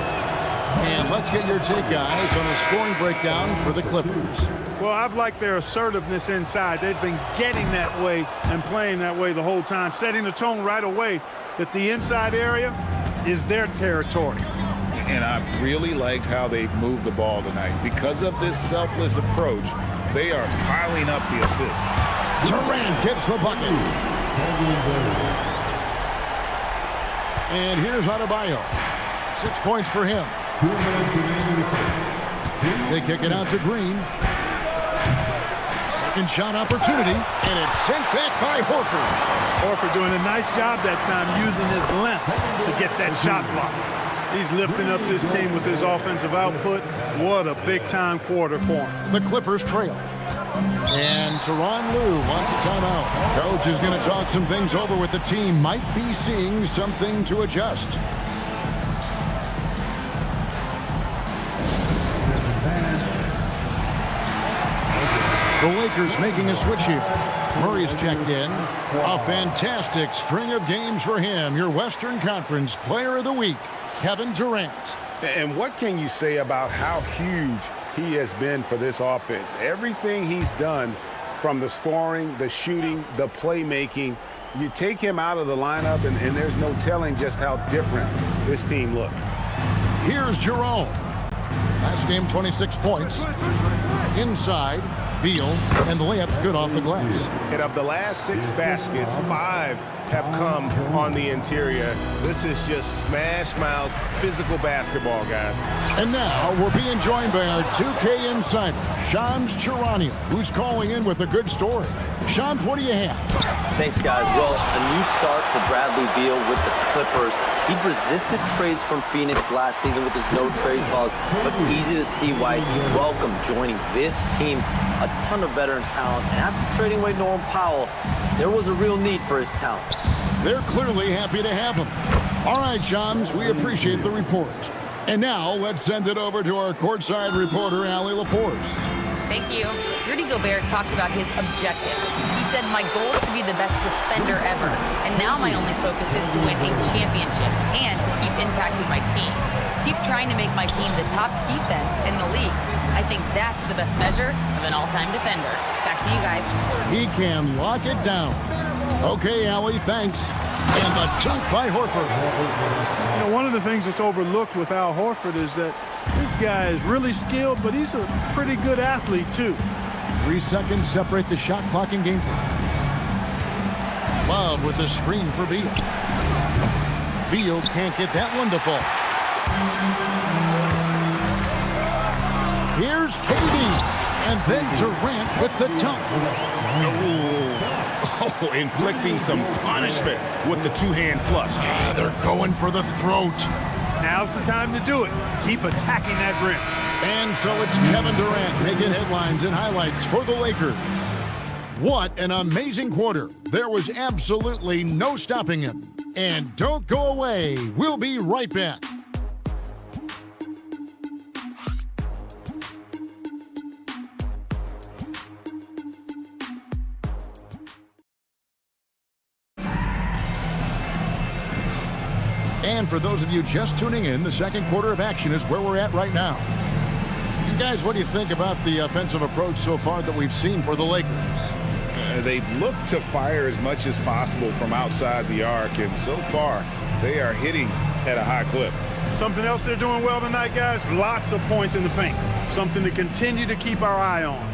And let's get your take, guys, on a scoring breakdown for the Clippers. Well, I've liked their assertiveness inside. They've been getting that way and playing that way the whole time, setting the tone right away that the inside area is their territory. And I really liked how they moved the ball tonight. Because of this selfless approach, they are piling up the assists. Durant gets the bucket. And here's Adebayo. 6 points for him. They kick it out to Green. Second shot opportunity, and it's sent back by Horford. Horford doing a nice job that time using his length to get that shot block. He's lifting up this team with his offensive output. What a big-time quarter for him. The Clippers trail. And Tyronn Lue wants a timeout. Coach is going to talk some things over with the team. Might be seeing something to adjust. The Lakers making a switch here. Murray's checked in. A fantastic string of games for him. Your Western Conference Player of the Week, Kevin Durant. And what can you say about how huge he has been for this offense? Everything he's done, from the scoring, the shooting, the playmaking, you take him out of the lineup, and there's no telling just how different this team looked. Here's Jerome. Last game, 26 points. Inside, Beal, and the layup's good off the glass. And of the last 6 baskets, 5 have come on the interior. This is just smash-mouth, physical basketball, guys. And now we're being joined by our 2K insider, Shams Charania, who's calling in with a good story. Shams, what do you have? Thanks, guys. Well, a new start for Bradley Beal with the Clippers. He resisted trades from Phoenix last season with his no-trade clause, but easy to see why he welcomed joining this team. A ton of veteran talent, and after trading away Norman Powell, there was a real need for his talent. They're clearly happy to have him. All right, Shams, we appreciate the report. And now let's send it over to our courtside reporter, Allie LaForce. Thank you. Rudy Gobert talked about his objectives. He said, my goal is to be the best defender ever, and now my only focus is to win a championship and to keep impacting my team. Keep trying to make my team the top defense in the league. I think that's the best measure of an all-time defender. Back to you guys. He can lock it down. Okay, Allie, thanks. And the dunk by Horford. You know, one of the things that's overlooked with Al Horford is that this guy is really skilled, but he's a pretty good athlete, too. 3 seconds separate the shot clock and game clock. Love with the screen for Beal. Beal can't get that one to fall. Here's KD. And then Durant with the dunk. Oh, inflicting some punishment with the 2-hand flush. They're going for the throat. Now's the time to do it. Keep attacking that rim. And so it's Kevin Durant making headlines and highlights for the Lakers. What an amazing quarter. There was absolutely no stopping him. And don't go away. We'll be right back. And for those of you just tuning in, the second quarter of action is where we're at right now. You guys, what do you think about the offensive approach so far that we've seen for the Lakers? They've looked to fire as much as possible from outside the arc, and so far, they are hitting at a high clip. Something else they're doing well tonight, guys, lots of points in the paint. Something to continue to keep our eye on.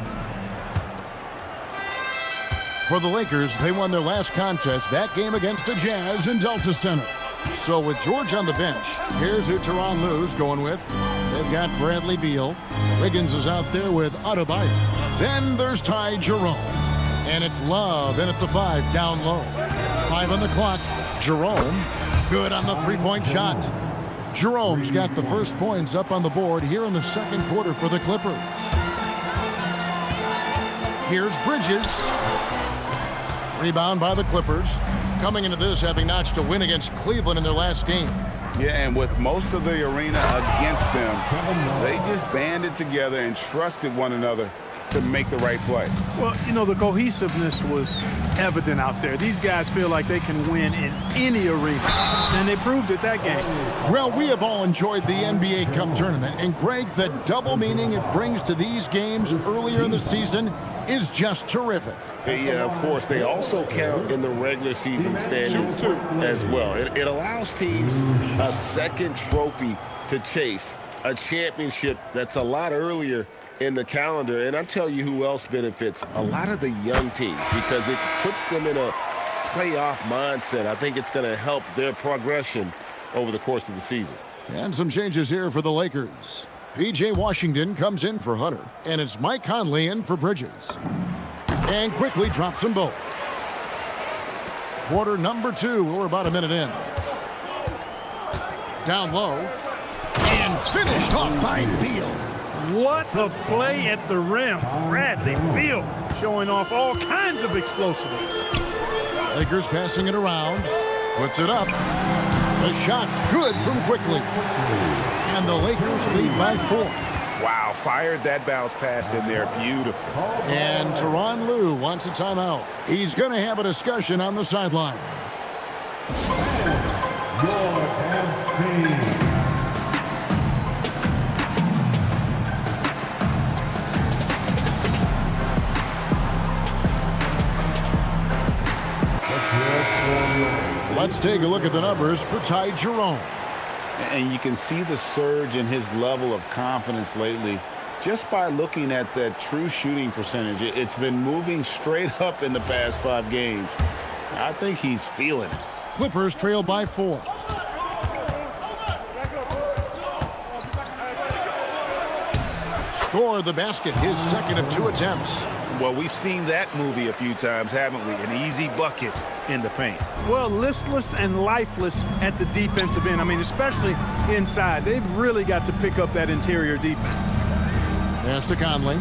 For the Lakers, they won their last contest, that game against the Jazz in Delta Center. So with George on the bench, here's who Tyronn Lue's going with. They've got Bradley Beal. Wiggins is out there with Adebayo. Then there's Ty Jerome. And it's Love in at the 5, down low. 5 on the clock. Jerome, good on the three-point shot. Jerome's got the first points up on the board here in the second quarter for the Clippers. Here's Bridges. Rebound by the Clippers. Coming into this, having notched a win against Cleveland in their last game. Yeah, and with most of the arena against them, they just banded together and trusted one another to make the right play. Well, you know, the cohesiveness was evident out there. These guys feel like they can win in any arena, and they proved it that game. Well, we have all enjoyed the NBA Cup tournament, and Greg, the double meaning it brings to these games earlier in the season is just terrific. Yeah, of course, they also count in the regular season standings as well. It allows teams a second trophy to chase, a championship that's a lot earlier in the calendar. And I'll tell you who else benefits, a lot of the young teams, because it puts them in a playoff mindset. I think it's going to help their progression over the course of the season. And some changes here for the Lakers. P.J. Washington comes in for Hunter, and it's Mike Conley in for Bridges. And quickly drops them both. Quarter number 2, we're about a minute in. Down low, and finished off by Beal. What a play at the rim. Bradley Beal showing off all kinds of explosiveness. Lakers passing it around, puts it up. The shot's good from Quickly. And the Lakers lead by 4. Wow, fired that bounce pass in there. Beautiful. And Tyronn Lue wants a timeout. He's going to have a discussion on the sideline. Let's take a look at the numbers for Ty Jerome. And you can see the surge in his level of confidence lately just by looking at that true shooting percentage. It's been moving straight up in the past 5 games. I think he's feeling it. Clippers trail by 4. Score the basket, his second of 2 attempts. Well, we've seen that movie a few times, haven't we? An easy bucket in the paint. Well, listless and lifeless at the defensive end. I mean, especially inside. They've really got to pick up that interior defense. Pass to Conley.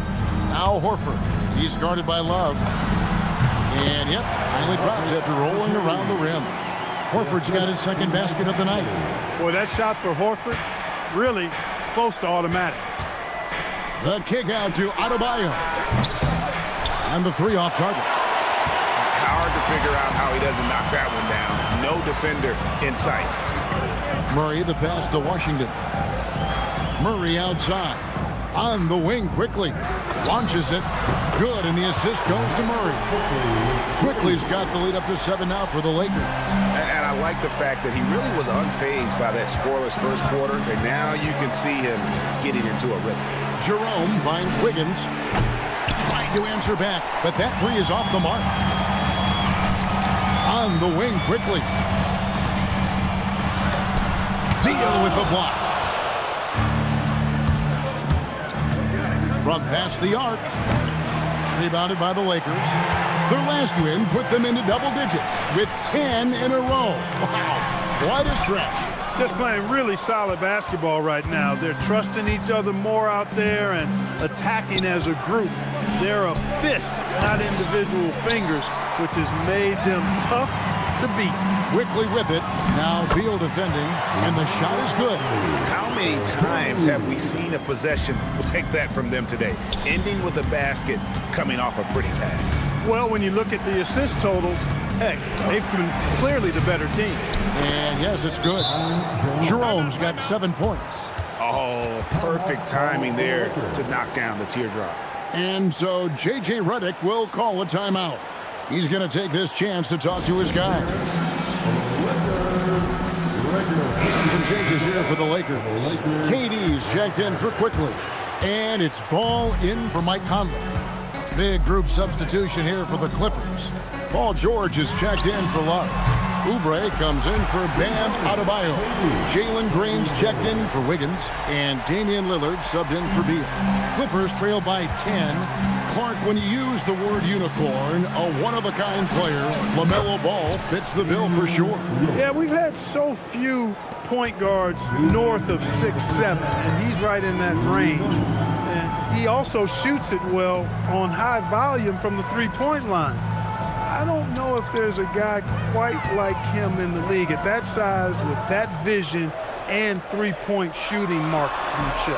Now Horford. He's guarded by Love. And, yep, finally drops after rolling around the rim. Horford's got his second basket of the night. Boy, that shot for Horford, really close to automatic. The kick out to Adebayo. And the 3 off target. Hard to figure out how he doesn't knock that one down. No defender in sight. Murray, the pass to Washington. Murray outside. On the wing quickly. Launches it. Good, and the assist goes to Murray. Quickly's got the lead up to 7 now for the Lakers. And I like the fact that he really was unfazed by that scoreless first quarter, and now you can see him getting into a rhythm. Jerome finds Wiggins. Trying to answer back, but that 3 is off the mark. On the wing quickly. Deal with the block. From past the arc. Rebounded by the Lakers. Their last win put them into double digits with 10 in a row. Wow, quite a stretch. Just playing really solid basketball right now. They're trusting each other more out there and attacking as a group. They're a fist, not individual fingers, which has made them tough to beat. Quickly with it. Now Beal defending, and the shot is good. How many times have we seen a possession like that from them today, ending with a basket coming off a pretty pass? Well, when you look at the assist totals, heck, they've been clearly the better team. And yes, it's good. Jerome's got 7 points. Oh, perfect timing there to knock down the teardrop. And so J.J. Redick will call a timeout. He's going to take this chance to talk to his guys. Some changes here for the Lakers. KD's checked in for Quickly. And it's ball in for Mike Conley. Big group substitution here for the Clippers. Paul George is checked in for Love. Oubre comes in for Bam Adebayo. Jalen Green's checked in for Wiggins. And Damian Lillard subbed in for Beal. Clippers trail by 10. Clark, when you use the word unicorn, a one-of-a-kind player, LaMelo Ball fits the bill for sure. Yeah, we've had so few point guards north of 6'7", and he's right in that range. And he also shoots it well on high volume from the three-point line. I don't know if there's a guy quite like him in the league at that size with that vision and three-point shooting marksmanship.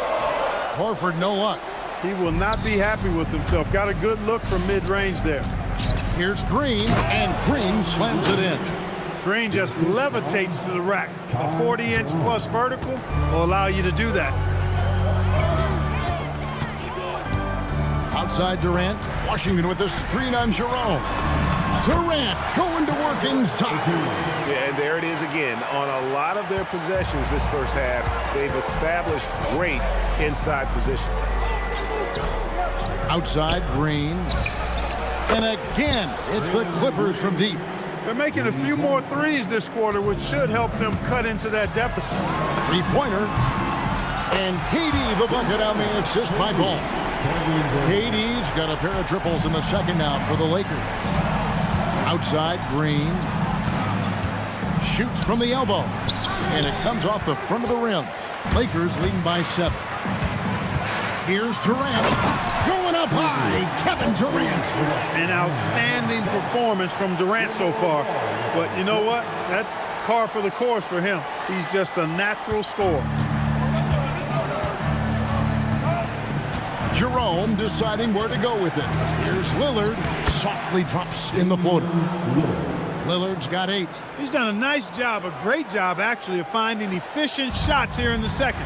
Horford, no luck. He will not be happy with himself. Got a good look from mid-range there. Here's Green, and Green slams it in. Green just levitates to the rack. A 40-inch plus vertical will allow you to do that. Outside Durant, Washington with the screen on Jerome. Durant going to work inside. Yeah, and there it is again. On a lot of their possessions this first half, they've established great inside position. Outside Green. And again, it's the Clippers from deep. They're making a few more threes this quarter, which should help them cut into that deficit. Three-pointer. And KD the bucket on the assist by Ball. KD's got a pair of triples in the second out for the Lakers. Outside Green. Shoots from the elbow. And it comes off the front of the rim. Lakers leading by 7. Here's Durant. Going up high, Kevin Durant. An outstanding performance from Durant so far. But you know what? That's par for the course for him. He's just a natural scorer. Jerome deciding where to go with it. Here's Lillard. Softly drops in the floater. Lillard's got 8. He's done a nice job, a great job actually, of finding efficient shots here in the second.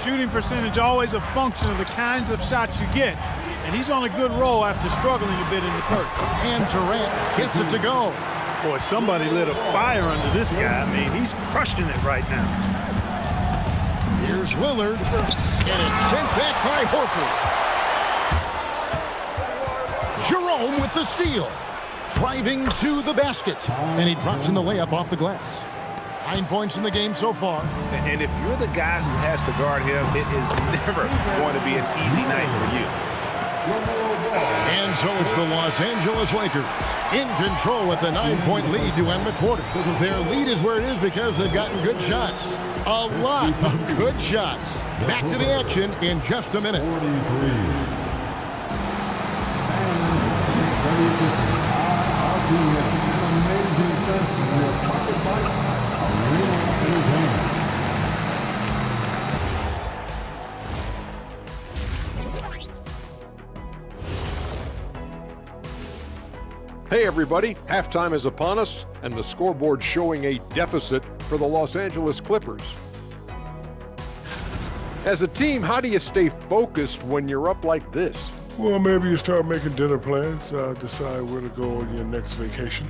Shooting percentage always a function of the kinds of shots you get. And he's on a good roll after struggling a bit in the first. And Durant gets it to go. Boy, somebody lit a fire under this guy. I mean, he's crushing it right now. Here's Lillard. And it's sent back by Horford. Jerome with the steal. Driving to the basket. And he drops in the layup off the glass. 9 points in the game so far. And if you're the guy who has to guard him, it is never going to be an easy night for you. And so it's the Los Angeles Lakers in control with a 9-point lead to end the quarter. Their lead is where it is because they've gotten good shots. A lot of good shots. Back to the action in just a minute. Hey everybody, halftime is upon us, and the scoreboard showing a deficit for the Los Angeles Clippers. As a team, how do you stay focused when you're up like this? Well, maybe you start making dinner plans, decide where to go on your next vacation.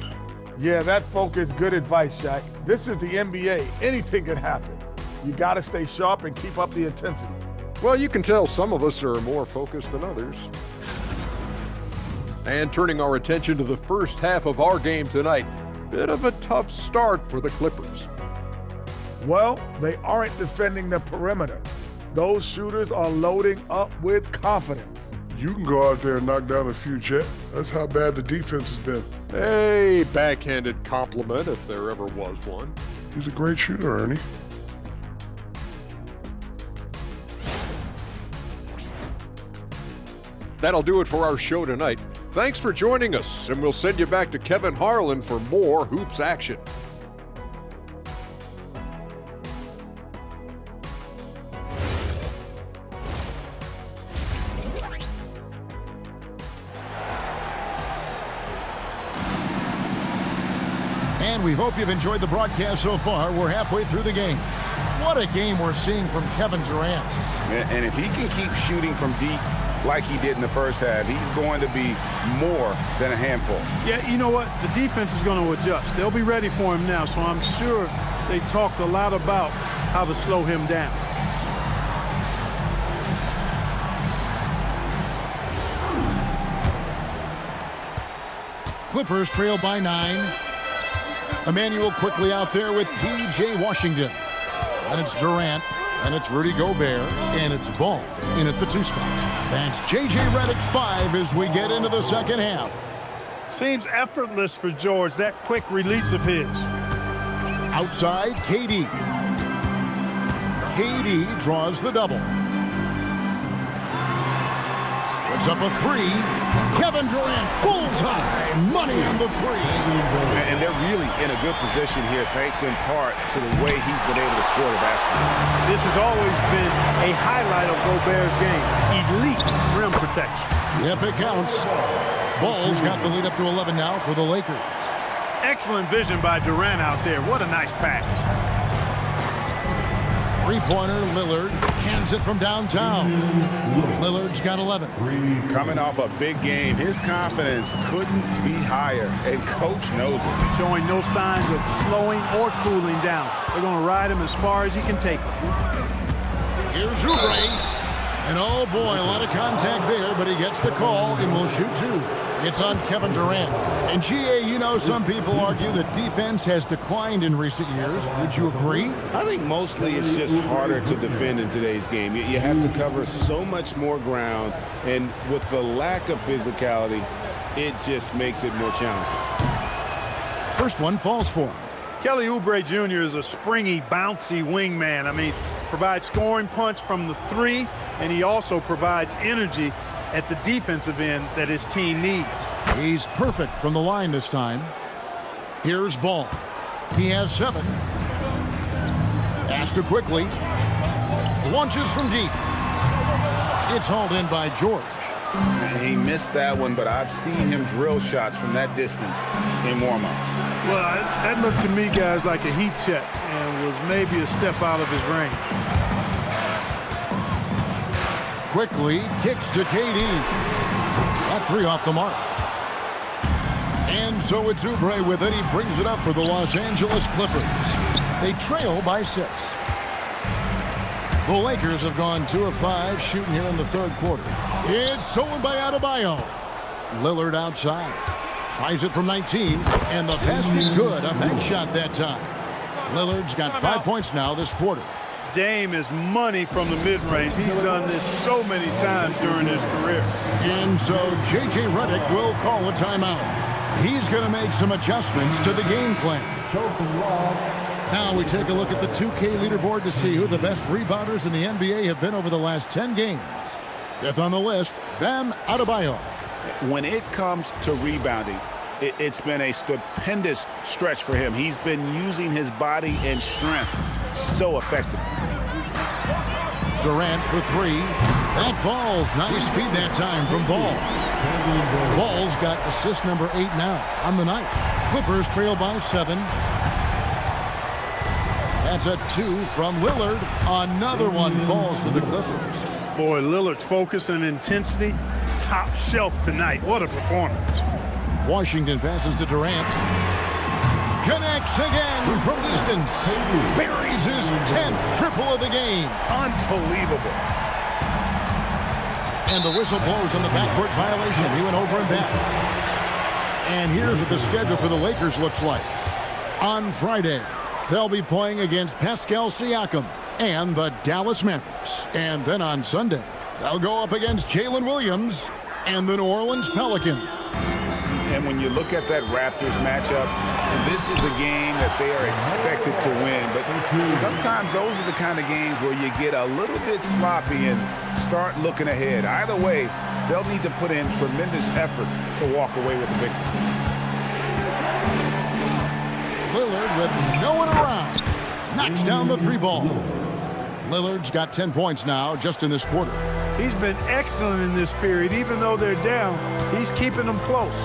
Yeah, that focus, good advice, Shaq. This is the NBA. Anything could happen. You got to stay sharp and keep up the intensity. Well, you can tell some of us are more focused than others. And turning our attention to the first half of our game tonight, bit of a tough start for the Clippers. Well, they aren't defending the perimeter. Those shooters are loading up with confidence. You can go out there and knock down a few, Chet. That's how bad the defense has been. A backhanded compliment, if there ever was one. He's a great shooter, Ernie. That'll do it for our show tonight. Thanks for joining us, and we'll send you back to Kevin Harlan for more Hoops action. And we hope you've enjoyed the broadcast so far. We're halfway through the game. What a game we're seeing from Kevin Durant. And if he can keep shooting from deep like he did in the first half, he's going to be more than a handful. Yeah, you know what? The defense is going to adjust. They'll be ready for him now, so I'm sure they talked a lot about how to slow him down. Clippers trail by 9. Emmanuel quickly out there with P.J. Washington. And it's Durant, and it's Rudy Gobert, and it's Ball in at the 2 spot. That's J.J. Redick's 5 as we get into the second half. Seems effortless for George, that quick release of his. Outside, KD. KD draws the double. Puts up a 3. Kevin Durant, bullseye. Money on the 3. And they're really in a good position here, thanks in part to the way he's been able to score the basketball. This has always been a highlight of Gobert's game. Elite rim protection. Yep, it counts. Ball's got the lead up to 11 now for the Lakers. Excellent vision by Durant out there. What a nice pass. Three-pointer, Lillard cans it from downtown. Lillard's got 11. Coming off a big game, his confidence couldn't be higher, and coach knows it. Showing no signs of slowing or cooling down. They're going to ride him as far as he can take him. Here's Oubre. And oh boy, a lot of contact there, but he gets the call and will shoot 2. It's on Kevin Durant. And GA, you know, some people argue that defense has declined in recent years. Would you agree? I think mostly it's just harder to defend in today's game. You have to cover so much more ground, and with the lack of physicality, it just makes it more challenging. First one falls for him. Kelly Oubre Jr. is a springy, bouncy wingman. I mean, provides scoring punch from the 3, and he also provides energy at the defensive end that his team needs. He's perfect from the line this time. Here's Ball. He has 7. Pass to quickly. Launches from deep. It's hauled in by George. He missed that one, but I've seen him drill shots from that distance in warm-up. Well, that looked to me, guys, like a heat check and was maybe a step out of his range. Quickly kicks to KD. That three off the mark. And so it's Oubre with it. He brings it up for the Los Angeles Clippers. They trail by 6. The Lakers have gone 2 of 5 shooting here in the third quarter. It's stolen by Adebayo. Lillard outside. Tries it from 19, and the basket good. A bank shot that time. Lillard's got 5 points now this quarter. Dame is money from the mid-range. He's done this so many times during his career. And so J.J. Redick will call a timeout. He's going to make some adjustments to the game plan. Now we take a look at the 2K leaderboard to see who the best rebounders in the NBA have been over the last 10 games. Fifth on the list, Bam Adebayo. When it comes to rebounding, it's been a stupendous stretch for him. He's been using his body and strength so effectively. Durant for 3. That falls. Nice feed that time from Ball. Ball's got assist number 8 now on the night. Clippers trail by 7. That's a 2 from Lillard. Another one falls for the Clippers. Boy, Lillard's focus and intensity, top shelf tonight. What a performance. Washington passes to Durant. Connects again from distance. Buries his 10th triple of the game. Unbelievable. And the whistle blows on the backcourt violation. He went over and back. And here's what the schedule for the Lakers looks like. On Friday, they'll be playing against Pascal Siakam and the Dallas Mavericks. And then on Sunday, they'll go up against Jalen Williams and the New Orleans Pelicans. And when you look at that Raptors matchup, this is a game that they are expected to win. But sometimes those are the kind of games where you get a little bit sloppy and start looking ahead. Either way, they'll need to put in tremendous effort to walk away with the victory. Lillard with no one around. Knocks down the 3 ball. Lillard's got 10 points now just in this quarter. He's been excellent in this period. Even though they're down, he's keeping them close.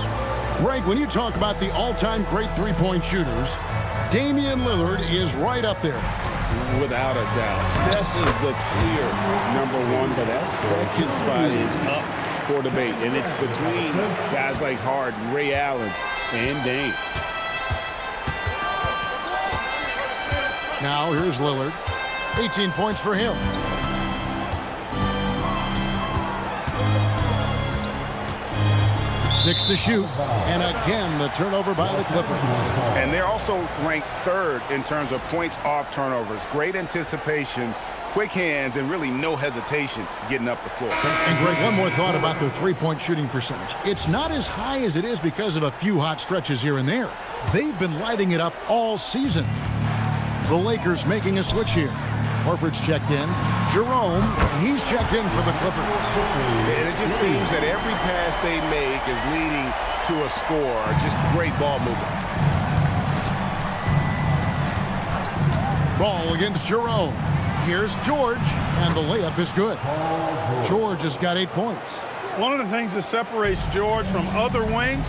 Greg, when you talk about the all-time great three-point shooters, Damian Lillard is right up there. Without a doubt. Steph is the clear #1, but that second spot is up for debate. And it's between guys like Harden, Ray Allen, and Dame. Now here's Lillard. 18 points for him. Six to shoot. And again, the turnover by the Clippers. And they're also ranked 3rd in terms of points off turnovers. Great anticipation, quick hands, and really no hesitation getting up the floor. And Greg, one more thought about their three-point shooting percentage. It's not as high as it is because of a few hot stretches here and there. They've been lighting it up all season. The Lakers making a switch here. Horford's checked in. Jerome, he's checked in for the Clippers. And it just seems that every pass they make is leading to a score. Just great ball movement. Ball against Jerome. Here's George, and the layup is good. George has got 8 points. One of the things that separates George from other wings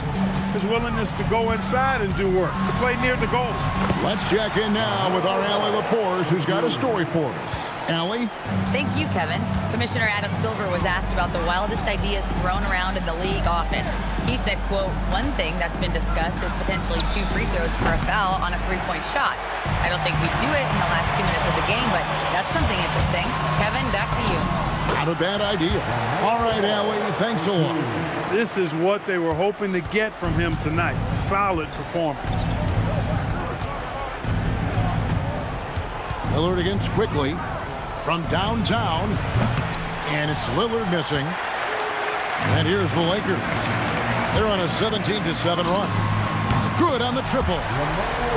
is willingness to go inside and do work, to play near the goal. Let's check in now with our Allie Laforce, who's got a story for us. Allie? Thank you, Kevin. Commissioner Adam Silver was asked about the wildest ideas thrown around in the league office. He said, quote, "One thing that's been discussed is potentially 2 free throws for a foul on a 3-point shot. I don't think we'd do it in the last 2 minutes of the game, but that's something interesting." Kevin, back to you. Not a bad idea. All right, Allie, thanks a lot. This is what they were hoping to get from him tonight. Solid performance. Lillard against Quickly from downtown, and it's Lillard missing. And here's the Lakers. They're on a 17-7 run. Good on the triple.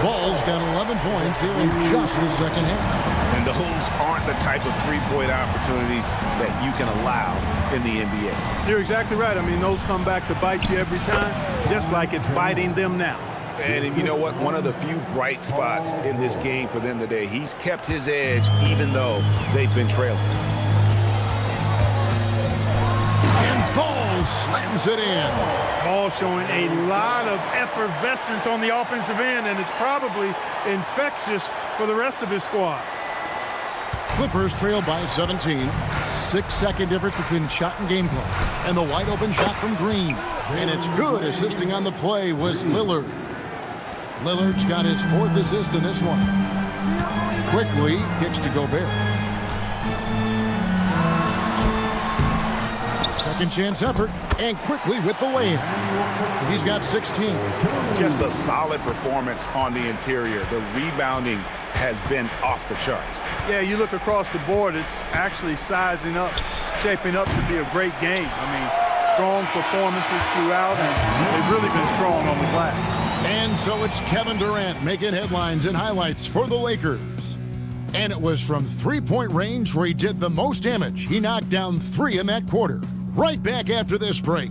Ball's got 11 points here in just the second half. And those aren't the type of three-point opportunities that you can allow in the NBA. You're exactly right. I mean, those come back to bite you every time, just like it's biting them now. And you know what? One of the few bright spots in this game for them today, he's kept his edge even though they've been trailing. Ball slams it in. Ball showing a lot of effervescence on the offensive end, and it's probably infectious for the rest of his squad. Clippers trail by 17. 6-second difference between the shot and game clock. And the wide open shot from Green. And it's good. Assisting on the play was Lillard. Lillard's got his 4th assist in this one. Quickly kicks to Gobert. Second chance effort, and quickly with the layup. He's got 16. Just a solid performance on the interior. The rebounding has been off the charts. Yeah, you look across the board, it's actually sizing up, shaping up to be a great game. I mean, strong performances throughout, and they've really been strong on the glass. And so it's Kevin Durant making headlines and highlights for the Lakers. And it was from three-point range where he did the most damage. He knocked down 3 in that quarter. Right back after this break.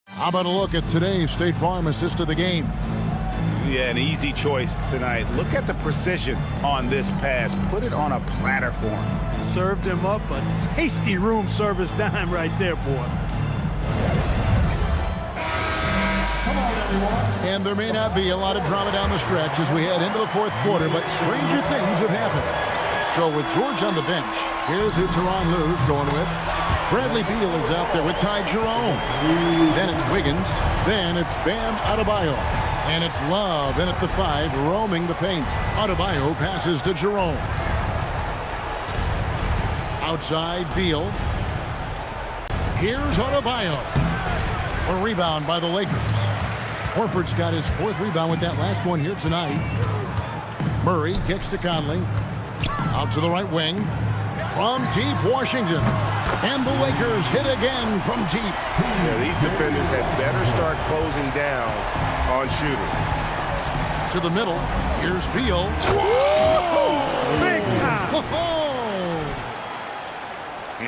How about a look at today's State Farm assist of the game? Yeah, an easy choice tonight. Look at the precision on this pass. Put it on a platter for him. Served him up a tasty room service dime right there, boy. And there may not be a lot of drama down the stretch as we head into the 4th quarter, but stranger things have happened. So with George on the bench, here's who Tyronn Lue's going with. Bradley Beal is out there with Ty Jerome. Then it's Wiggins. Then it's Bam Adebayo. And it's Love in at the 5, roaming the paint. Adebayo passes to Jerome. Outside, Beal. Here's Adebayo. A rebound by the Lakers. Horford's got his 4th rebound with that last one here tonight. Murray kicks to Conley. Out to the right wing. From deep Washington. And the Lakers hit again from deep. Yeah, these defenders had better start closing down on shooting. To the middle. Here's Beal. Whoa! Big time!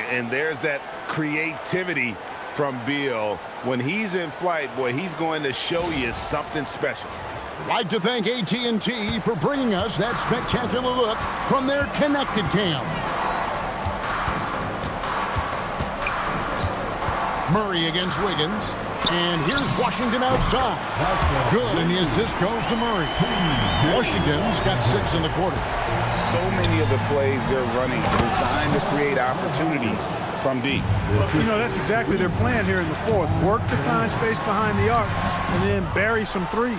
And there's that creativity from Beal. When he's in flight, boy, he's going to show you something special. Like to thank AT&T for bringing us that spectacular look from their connected cam. Murray against Wiggins. And here's Washington outside. Good, and the assist goes to Murray. Washington's got 6 in the quarter. So many of the plays they're running designed to create opportunities from deep. You know, that's exactly their plan here in the 4th. Work to find space behind the arc and then bury some threes.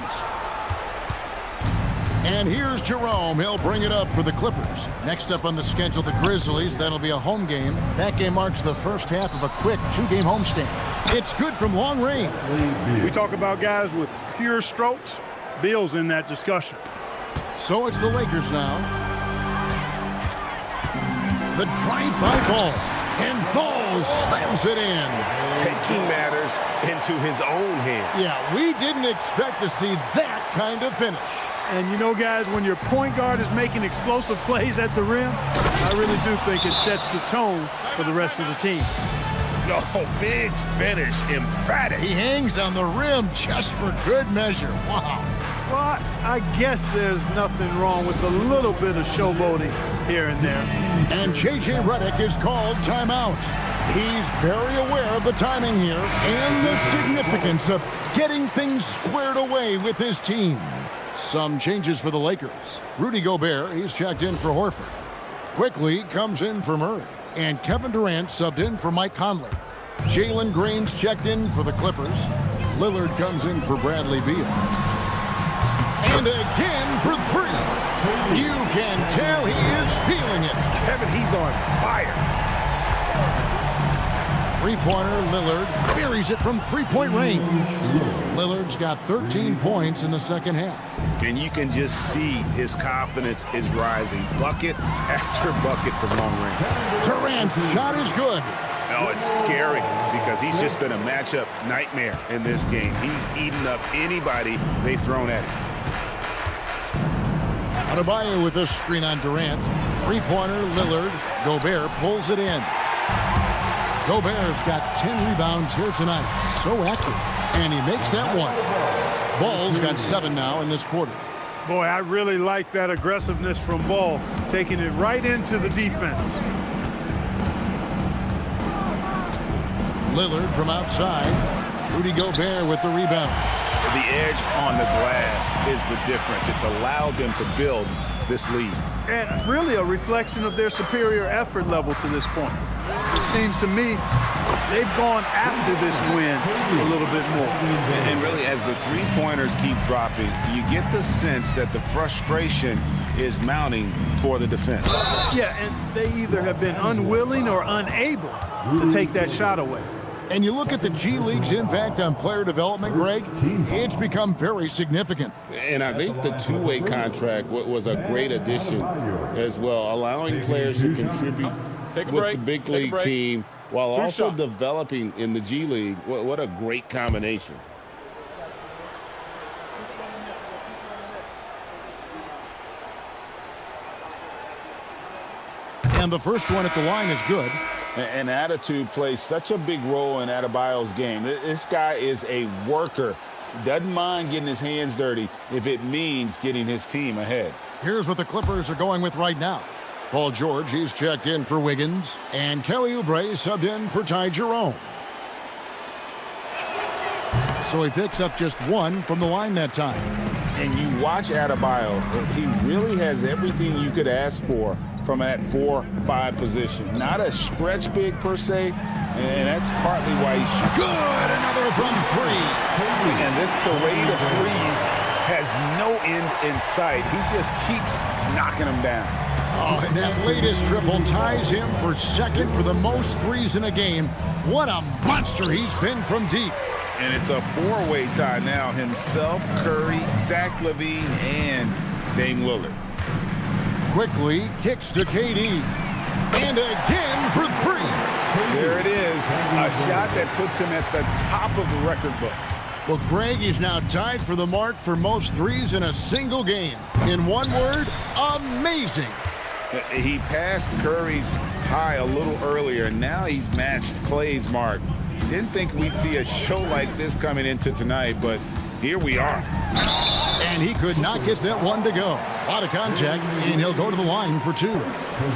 And here's Jerome. He'll bring it up for the Clippers. Next up on the schedule, the Grizzlies. That'll be a home game. That game marks the first half of a quick 2-game homestand. It's good from long range. We talk about guys with pure strokes. Beal's in that discussion. So it's the Lakers now. The drive-by ball. And Ball slams it in. Taking matters into his own hands. Yeah, we didn't expect to see that kind of finish. And you know, guys, when your point guard is making explosive plays at the rim, I really do think it sets the tone for the rest of the team. No, big finish, emphatic. He hangs on the rim just for good measure. Wow. Well, I guess there's nothing wrong with a little bit of showboating here and there. And J.J. Redick is called timeout. He's very aware of the timing here and the significance of getting things squared away with his team. Some changes for the Lakers. Rudy Gobert, he's checked in for Horford. Quickly comes in for Murray. And Kevin Durant subbed in for Mike Conley. Jalen Green's checked in for the Clippers. Lillard comes in for Bradley Beal. And again for 3. You can tell he is feeling it. Kevin, he's on fire. Three-pointer, Lillard buries it from three-point range. Lillard's got 13 points in the second half. And you can just see his confidence is rising. Bucket after bucket from long range. Durant's shot is good. No, it's scary because he's just been a matchup nightmare in this game. He's eaten up anybody they've thrown at him. Adebayo with a screen on Durant. Three-pointer, Lillard. Gobert pulls it in. Gobert's got 10 rebounds here tonight. So active. And he makes that one. Ball's got 7 now in this quarter. Boy, I really like that aggressiveness from Ball, taking it right into the defense. Lillard from outside. Rudy Gobert with the rebound. The edge on the glass is the difference. It's allowed them to build this lead. And really a reflection of their superior effort level to this point. It seems to me they've gone after this win a little bit more. And really, as the three-pointers keep dropping, you get the sense that the frustration is mounting for the defense. Yeah, and they either have been unwilling or unable to take that shot away. And you look at the G League's impact on player development, Greg, it's become very significant. And I think the two-way contract was a great addition as well, allowing players to contribute with the big league team while also developing in the G League. What a great combination. And the first one at the line is good. And attitude plays such a big role in Adebayo's game. This guy is a worker. Doesn't mind getting his hands dirty if it means getting his team ahead. Here's what the Clippers are going with right now. Paul George, he's checked in for Wiggins. And Kelly Oubre subbed in for Ty Jerome. So he picks up just one from the line that time. And you watch Adebayo, he really has everything you could ask for from that 4-5 position. Not a stretch big per se, and that's partly why he shoots. Good, another from three. And this parade of threes has no end in sight. He just keeps knocking them down. Oh, and that latest triple ties him for second for the most threes in a game. What a monster he's been from deep. And it's a four-way tie now. Himself, Curry, Zach LaVine, and Dame Lillard. Quickly kicks to KD. And again for three. There it is. A shot that puts him at the top of the record book. Well, Greg is now tied for the mark for most threes in a single game. In one word, amazing. He passed Curry's high a little earlier. Now he's matched Clay's mark. Didn't think we'd see a show like this coming into tonight, but here we are. And he could not get that one to go. A lot of contact, and he'll go to the line for two.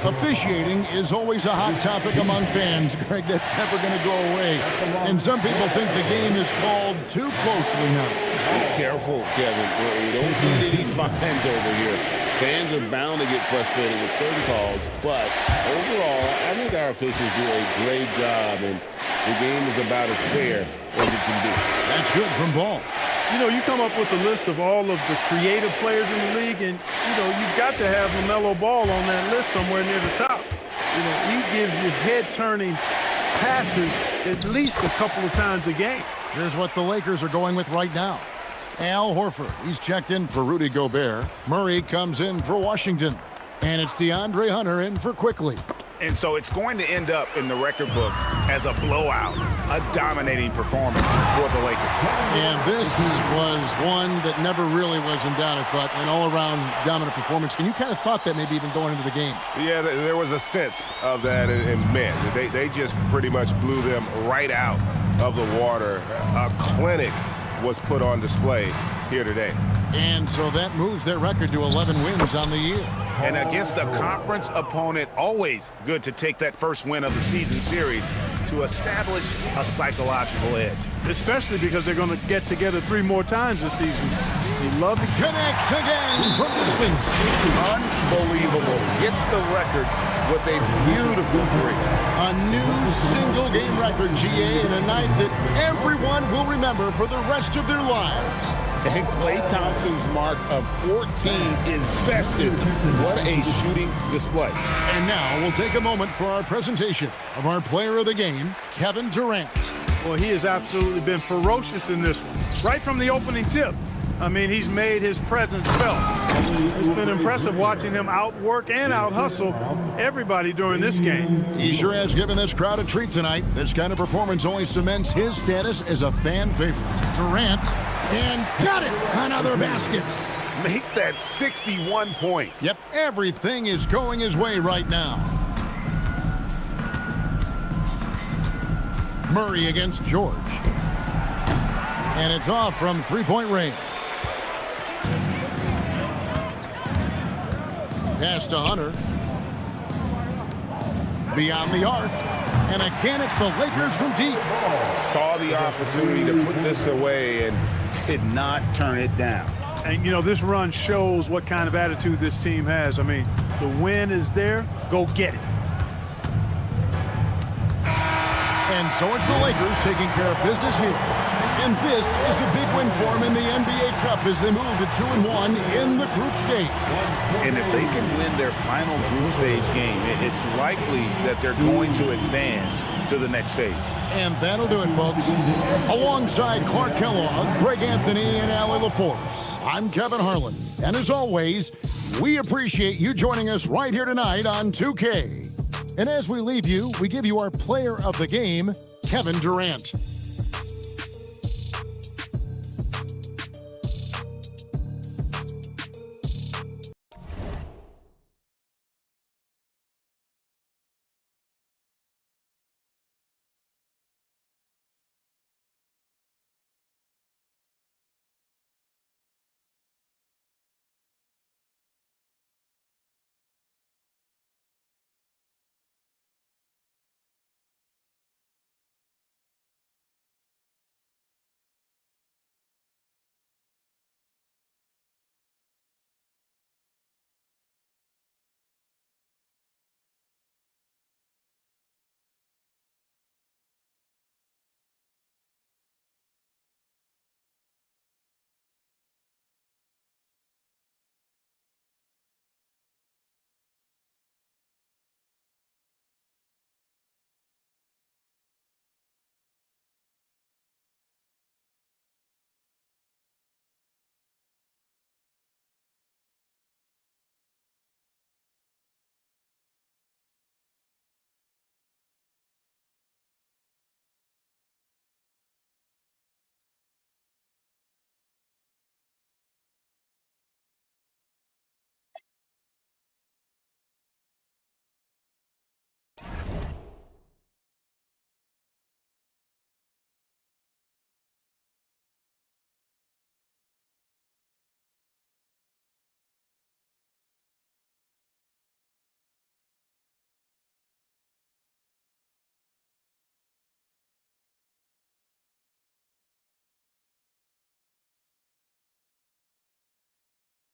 Officiating is always a hot topic among fans. Greg, that's never going to go away. And some people think the game is called too closely now. Be careful, Kevin. We don't need any fines over here. Fans are bound to get frustrated with certain calls, but overall, I think our officials do a great job, and the game is about as fair as it can be. That's good from Ball. You know, you come up with a list of all of the creative players in the league, and, you know, you've got to have LaMelo Ball on that list somewhere near the top. You know, he gives you head-turning passes at least a couple of times a game. Here's what the Lakers are going with right now. Al Horford, he's checked in for Rudy Gobert. Murray comes in for Washington. And it's DeAndre Hunter in for Quickly. And so it's going to end up in the record books as a blowout, a dominating performance for the Lakers. And this was one that never really was in doubt, I thought, an all-around dominant performance. And you kind of thought that maybe even going into the game. Yeah, there was a sense of that in men. They just pretty much blew them right out of the water. A clinic was put on display here today. And so that moves their record to 11 wins on the year. And against a conference opponent, always good to take that first win of the season series to establish a psychological edge. Especially because they're going to get together 3 more times this season. He loves to connects again from distance. Unbelievable. Gets the record with a beautiful three. A new single-game record, GA, in a night that everyone will remember for the rest of their lives. And Klay Thompson's mark of 14 is bested. What a shooting display. And now we'll take a moment for our presentation of our player of the game, Kevin Durant. Well, he has absolutely been ferocious in this one. Right from the opening tip. I mean, he's made his presence felt. It's been impressive watching him outwork and out-hustle everybody during this game. He sure has given this crowd a treat tonight. This kind of performance only cements his status as a fan favorite. Durant, and got it! Another basket. Make that 61 points. Yep, everything is going his way right now. Murray against George. And it's off from three-point range. Pass to Hunter. Beyond the arc. And again, it's the Lakers from deep. Saw the opportunity to put this away and did not turn it down. And, you know, this run shows what kind of attitude this team has. I mean, the win is there. Go get it. And so it's the Lakers taking care of business here. And this is a big win for them in the NBA Cup as they move to 2-1 in the group stage. And if they can win their final group stage game, it's likely that they're going to advance to the next stage. And that'll do it, folks. Alongside Clark Kellogg, Greg Anthony, and Allie LaForce, I'm Kevin Harlan. And as always, we appreciate you joining us right here tonight on 2K. And as we leave you, we give you our player of the game, Kevin Durant.